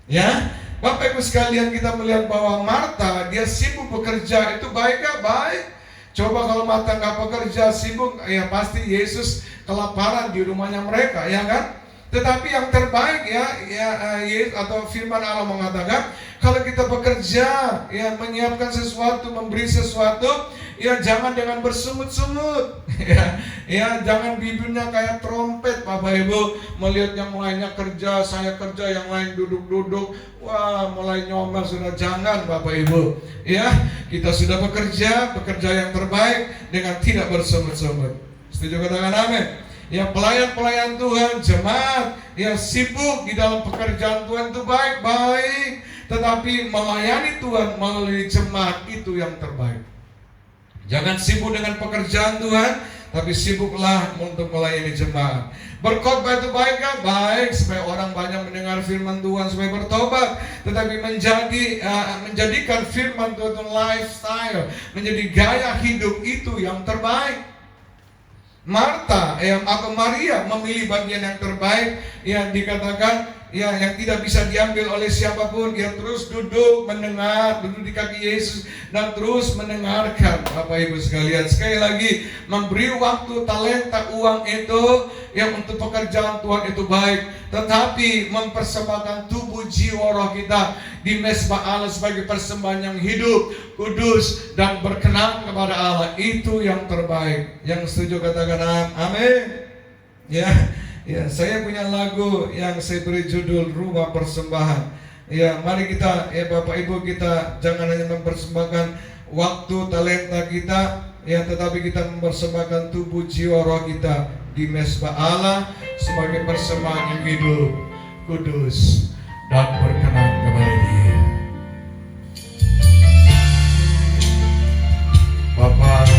Speaker 1: Ya, Bapak Ibu sekalian, kita melihat bahwa Marta dia sibuk bekerja, itu baik gak? Baik. Coba kalau Marta gak bekerja, sibuk, ya pasti Yesus kelaparan di rumahnya mereka, ya kan? Tetapi yang terbaik Yesus atau firman Allah mengatakan, kalau kita bekerja, ya menyiapkan sesuatu, memberi sesuatu, ya jangan dengan bersungut-sungut. Ya jangan bibirnya kayak trompet, Bapak Ibu. Melihat yang lainnya kerja, saya kerja, yang lain duduk-duduk, wah mulai nyomel sudah. Jangan, Bapak Ibu. Ya, kita sudah bekerja yang terbaik dengan tidak bersungut-sungut. Setuju, katakan amin. Ya, pelayan-pelayan Tuhan, jemaat yang sibuk di dalam pekerjaan Tuhan itu baik-baik. Tetapi melayani Tuhan melalui jemaat itu yang terbaik. Jangan sibuk dengan pekerjaan Tuhan, tapi sibuklah untuk melayani jemaat. Berkhotbah itu baik kan? Baik, supaya orang banyak mendengar firman Tuhan, supaya bertobat. Tetapi menjadikan firman Tuhan itu lifestyle, menjadi gaya hidup, itu yang terbaik. Marta atau Maria memilih bagian yang terbaik, yang dikatakan yang tidak bisa diambil oleh siapapun. Dia terus duduk di kaki Yesus dan terus mendengarkan. Bapak Ibu sekalian, sekali lagi, memberi waktu, talenta, uang itu yang untuk pekerjaan Tuhan itu baik. Tetapi mempersembahkan tubuh, jiwa, roh kita di mezbah Allah sebagai persembahan yang hidup, kudus, dan berkenan kepada Allah, itu yang terbaik. Yang setuju katakan amin. Ya, saya punya lagu yang saya beri judul Rumah Persembahan. Ya, mari kita, Bapak Ibu, kita jangan hanya mempersembahkan waktu, talenta kita, Ya, tetapi kita mempersembahkan tubuh, jiwa, roh kita di mezbah Allah sebagai persembahan yang hidup, kudus, dan berkenan kepada Dia. Bapa,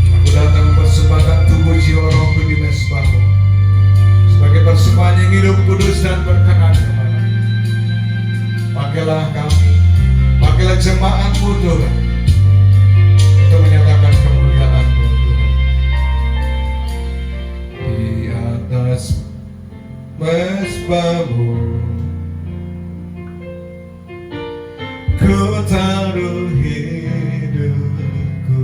Speaker 1: aku datang mempersembahkan tubuh, jiwa, rohku di mezbah-Mu sebagai persembahan yang hidup, kudus, dan berkenan kepada-Mu. Pakailah kami, pakailah jemaat-Mu Tuhan, untuk menyatakan kemuliaan-Mu Tuhan. Di atas mezbah-Mu ku taruh hidupku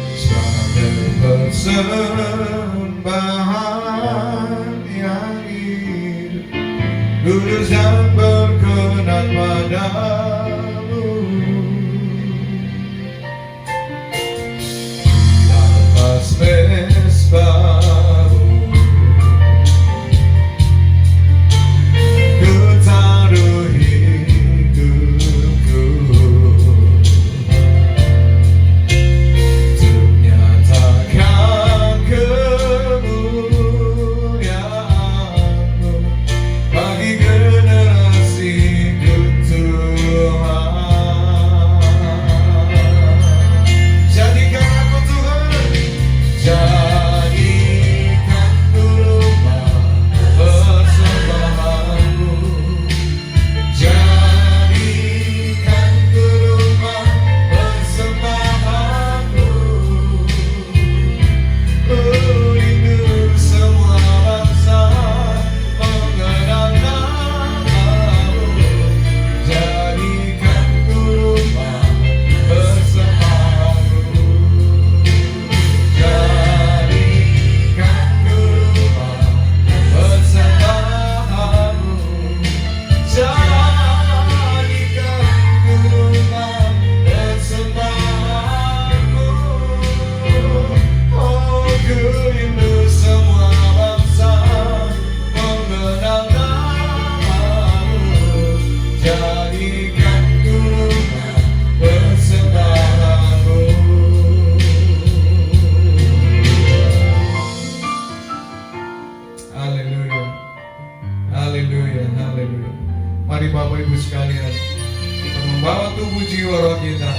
Speaker 1: sebagai persembahan yang hidup, kudus dan berkenan padamu. Di atas mezbah-Mu ku taruh hidupku untuk menyatakan kemuliaan-Mu bagi generasiku Tuhan. Jadikan aku Tuhan, jadikan ku rumah persembahan-Mu, jadikan ku rumah persembahan-Mu. Rindu semua bangsa mengenal nama-Mu, jadikan ku rumah persembahan-Mu, jadikan ku rumah persembahan-Mu, jadikan ku rumah persembahan-Mu. Oh, ku rindu semua bangsa mengenal nama-Mu, jadikan ku rumah persembahan-Mu. Haleluya, haleluya, haleluya. Mari Bapak Ibu sekalian, kita membawa tubuh, jiwa, roh kita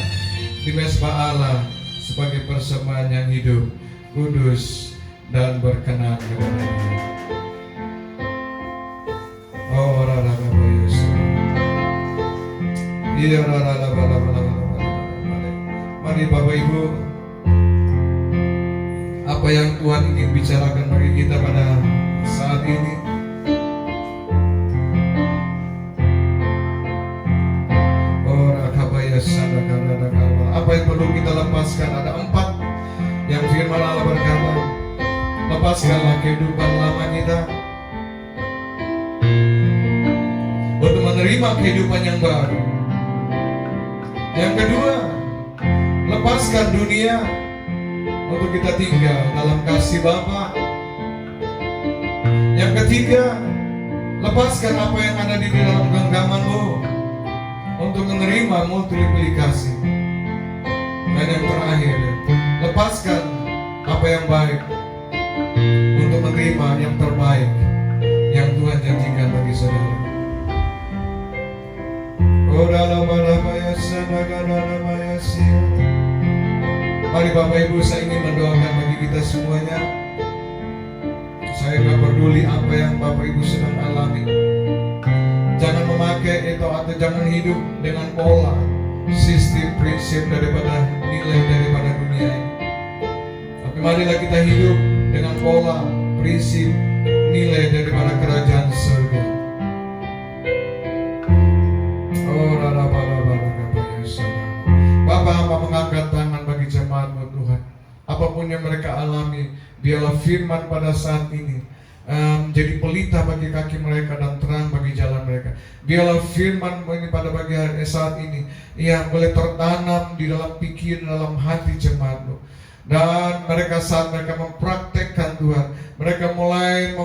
Speaker 1: di mezbah Allah sebagai persembahan yang hidup, kudus, dan berkenan kepada Dia. Oh, rara Bapak Yesus. Iya, rara. Mari Bapak Ibu, apa yang Tuhan ingin bicarakan bagi kita pada saat ini? Oh, rakabaya sadakara. Apa yang perlu kita lepaskan? Ada 4 yang firman Allah berkata, lepaskanlah kehidupan lama kita untuk menerima kehidupan yang baru. Yang kedua, lepaskan dunia untuk kita tinggal dalam kasih Bapa. Yang ketiga, lepaskan apa yang ada di dalam genggaman-Mu untuk menerima multiplikasi. Dan yang terakhir, lepaskan apa yang baik untuk menerima yang terbaik yang Tuhan janjikan bagi saudara. Mari Bapak Ibu, saya ingin mendoakan bagi kita semuanya. Saya gak peduli apa yang Bapak Ibu sedang alami. Jangan memakai itu atau jangan hidup dengan pola, sistem, prinsip daripada nilai daripada dunia ini. Tapi marilah kita hidup dengan pola, prinsip, nilai daripada kerajaan surga. Oh, Bapak, hamba mengangkat tangan bagi jemaat-Mu Tuhan. Apapun yang mereka alami, biarlah firman pada saat ini menjadi pelita bagi kaki mereka dan terang bagi jalan mereka. Biarlah firman ini pada pagi hari saat ini yang boleh tertanam di dalam pikiran, dalam hati jemaat-Mu. Dan mereka saat mereka mempraktekkan Tuhan, mereka mulai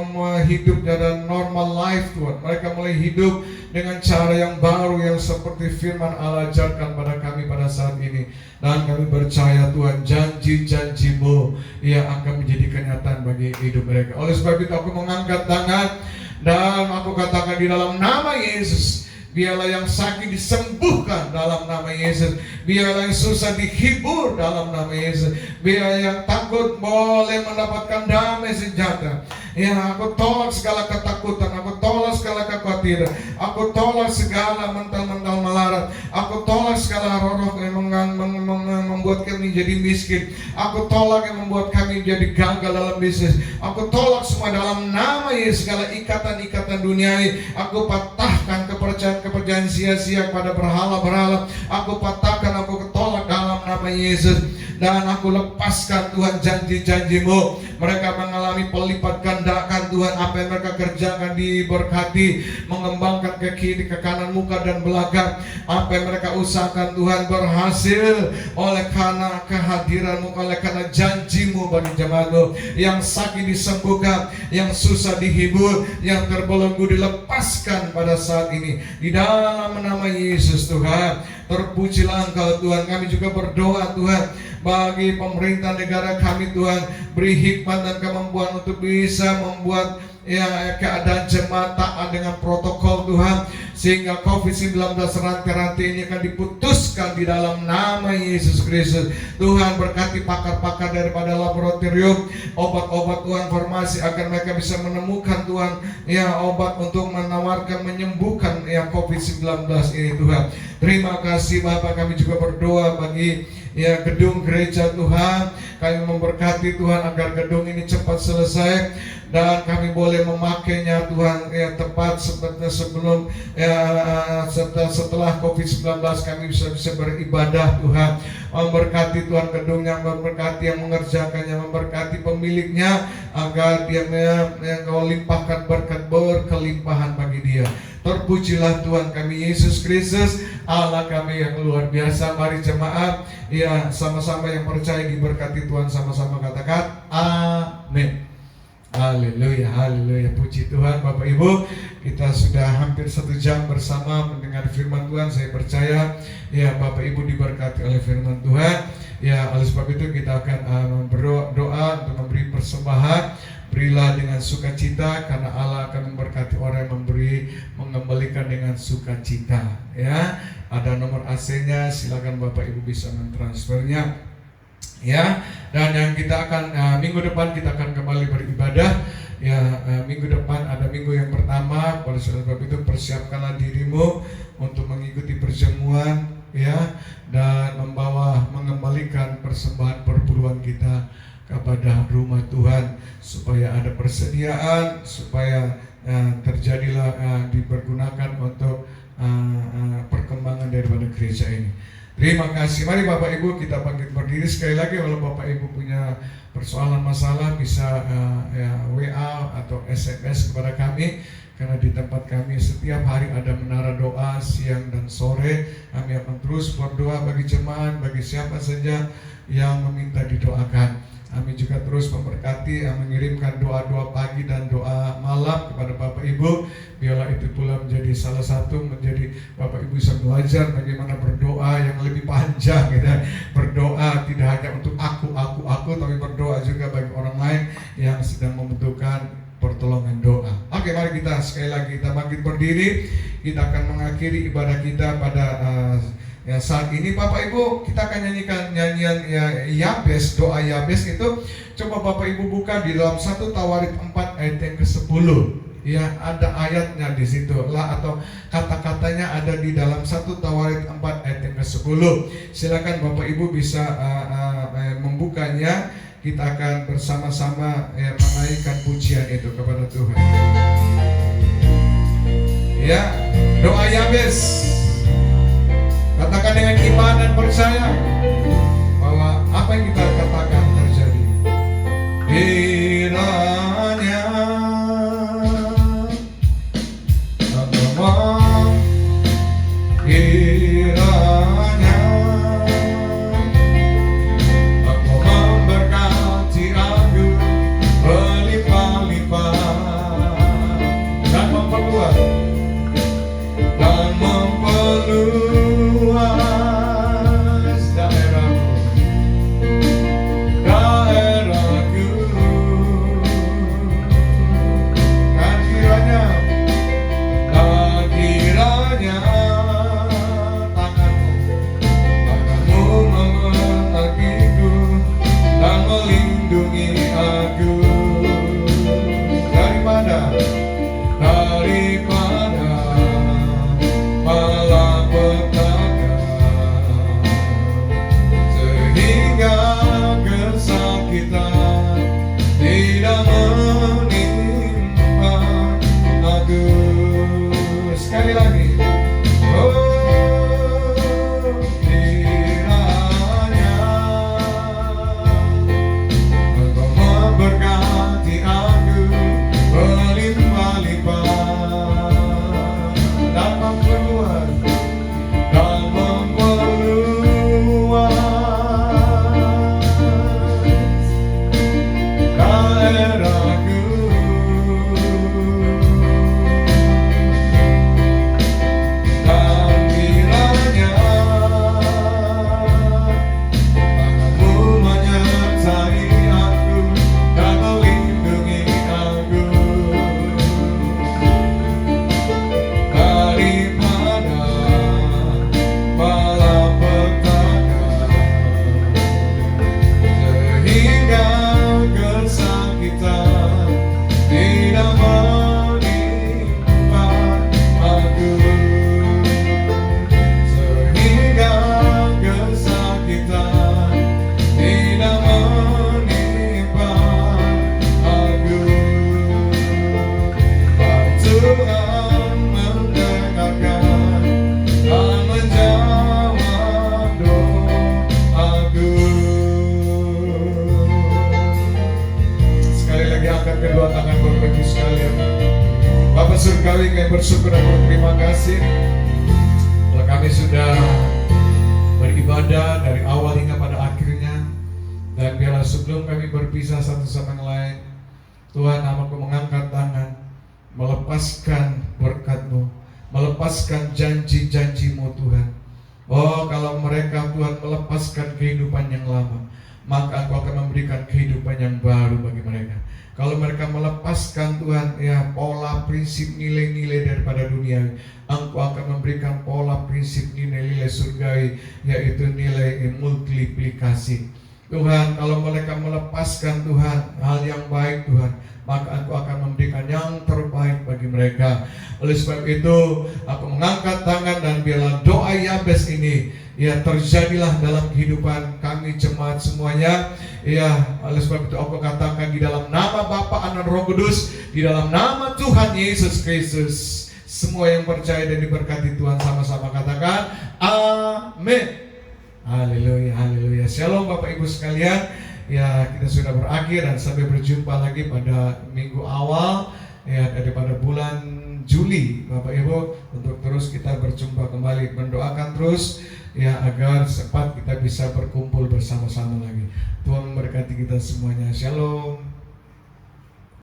Speaker 1: hidup dalam normal life Tuhan. Mereka mulai hidup dengan cara yang baru yang seperti firman Allah ajarkan pada kami pada saat ini. Dan kami percaya Tuhan, janji-janji-Mu yang akan menjadi kenyataan bagi hidup mereka. Oleh sebab itu aku mengangkat tangan dan aku katakan di dalam nama Yesus, biarlah yang sakit disembuhkan dalam nama Yesus. Biarlah yang susah dihibur dalam nama Yesus. Biarlah yang takut boleh mendapatkan damai sejahtera. Ya, aku tolak segala ketakutan, aku tolak segala kekhawatiran, aku tolak segala mental-mental melarat, aku tolak segala roh-roh yang membuat kami jadi miskin, aku tolak yang membuat kami jadi gagal dalam bisnis. Aku tolak semua dalam nama Yesus. Segala ikatan-ikatan duniawi, aku patahkan kepercayaan sia-sia kepada berhala-berhala. Aku patahkan, aku tolak dalam nama Yesus. Dan aku lepaskan Tuhan janji-janji-Mu. Mereka mengalami pelipat gandakan Tuhan. Apa yang mereka kerjakan diberkati, mengembangkan ke kiri, ke kanan, muka dan belakang. Apa yang mereka usahakan Tuhan berhasil oleh karena kehadiran-Mu, oleh karena janji-Mu bagi jemaat-Mu. Yang sakit disembuhkan, yang susah dihibur, yang terbelenggu dilepaskan pada saat ini. Di dalam nama Yesus Tuhan, terpujilah Engkau Tuhan. Kami juga berdoa Tuhan bagi pemerintah negara kami Tuhan, beri hikmat dan kemampuan untuk bisa membuat keadaan jemaat taat dengan protokol Tuhan, sehingga COVID-19 rantai-rantai ini akan diputuskan di dalam nama Yesus Kristus. Tuhan berkati pakar-pakar daripada laboratorium, obat-obat Tuhan, farmasi, agar mereka bisa menemukan Tuhan obat untuk menawarkan menyembuhkan COVID-19 ini Tuhan. Terima kasih Bapak. Kami juga berdoa bagi gedung gereja Tuhan. Kami memberkati Tuhan agar gedung ini cepat selesai dan kami boleh memakainya Tuhan tepat seperti sebelum setelah COVID-19 kami bisa beribadah Tuhan. Memberkati Tuhan gedungnya, memberkati yang mengerjakannya, memberkati pemiliknya agar dia Engkau limpahkan berkat berkelimpahan bagi dia. Terpujilah Tuhan kami Yesus Kristus, Allah kami yang luar biasa. Mari jemaat sama-sama yang percaya diberkati Tuhan, sama-sama katakan amin. Haleluya, haleluya, puji Tuhan. Bapak Ibu, kita sudah hampir 1 jam bersama mendengar firman Tuhan. Saya percaya Bapak Ibu diberkati oleh firman Tuhan. Oleh sebab itu kita akan berdoa untuk memberi persembahan. Berilah dengan sukacita, karena Allah akan memberkati orang yang mengembalikan dengan sukacita. Ada nomor AC-nya, silakan Bapak Ibu bisa mentransfernya. Dan yang kita akan minggu depan kita akan kembali beribadah. Minggu depan ada minggu yang pertama. Oleh sebab itu persiapkanlah dirimu untuk mengikuti perjamuan dan mengembalikan persembahan perpuluhan kita kepada rumah Tuhan, supaya ada persediaan, supaya terjadilah dipergunakan untuk perkembangan daripada gereja ini. Terima kasih. Mari Bapak Ibu kita bangkit berdiri sekali lagi. Kalau Bapak Ibu punya persoalan masalah bisa WA atau SMS kepada kami, karena di tempat kami setiap hari ada menara doa siang dan sore. Kami akan terus berdoa bagi jemaat, bagi siapa saja yang meminta didoakan. Kami juga terus memberkati, mengirimkan doa-doa pagi dan doa malam kepada Bapak Ibu. Biarlah itu pula menjadi salah satu, menjadi Bapak Ibu bisa belajar bagaimana berdoa yang lebih panjang Berdoa tidak hanya untuk aku, tapi berdoa juga bagi orang lain yang sedang membutuhkan pertolongan doa. Oke, mari kita sekali lagi kita bangkit berdiri. Kita akan mengakhiri ibadah kita pada saat ini. Bapak Ibu, kita akan nyanyikan nyanyian Yabes, doa Yabes itu. Coba Bapak Ibu buka di dalam 1 Tawarit 4 ayat yang ke-10. Ada ayatnya di situ lah, atau kata-katanya ada di dalam 1 Tawarit 4 ayat yang ke-10. Silakan Bapak Ibu bisa membukanya. Kita akan bersama-sama menaikkan pujian itu kepada Tuhan. Doa Yabes. Katakan dengan iman dan percaya bahwa apa yang kita katakan terjadi. Kiranya kiranya aku sekali lagi. Oh, kiranya Engkau memberkati aku berlimpah-limpah dan memperluas daerahku. Dan kiranya tanganmu menyertai aku dan melindungi aku daripada malapetaka, sehingga kesakitan tidak menimpa aku, sehingga kesakitan tidak menimpa aku. Pak Tuhan mendengarkan dan menjawab doaku. Sekali lagi angkat kedua tangan Bapak Ibu sekalian. Bapak Surgawi, kami bersyukur dan berterima kasih kalau kami sudah beribadah dari awal hingga pada akhirnya. Dan biarlah sebelum kami berpisah satu sama yang lain, Tuhan, hamba-Mu mengangkat tangan, melepaskan berkat-Mu, melepaskan janji-janji-Mu Tuhan. Oh, kalau mereka Tuhan melepaskan kehidupan yang lama, maka Engkau akan memberikan kehidupan yang baru bagi mereka. Kalau mereka melepaskan Tuhan ya pola prinsip nilai-nilai daripada dunia, Engkau akan memberikan pola prinsip nilai-nilai surgawi, yaitu nilai multiplikasi. Tuhan, kalau mereka melepaskan Tuhan hal yang baik Tuhan, maka Engkau akan memberikan yang terbaik bagi mereka. Oleh sebab itu, aku mengangkat tangan dan biarlah doa Yabes ini ya terjadilah dalam kehidupan kami jemaat semuanya. Ya, oleh sebab itu aku katakan di dalam nama Bapa, Anak, Roh Kudus, di dalam nama Tuhan Yesus Kristus, semua yang percaya dan diberkati Tuhan sama-sama katakan amin. Haleluya, haleluya. Shalom Bapak Ibu sekalian. Ya, kita sudah berakhir dan sampai berjumpa lagi pada minggu awal ya daripada bulan Juli Bapak Ibu, untuk terus kita berjumpa kembali, mendoakan terus ya agar cepat kita bisa berkumpul bersama-sama lagi. Tuhan memberkati kita semuanya. Shalom.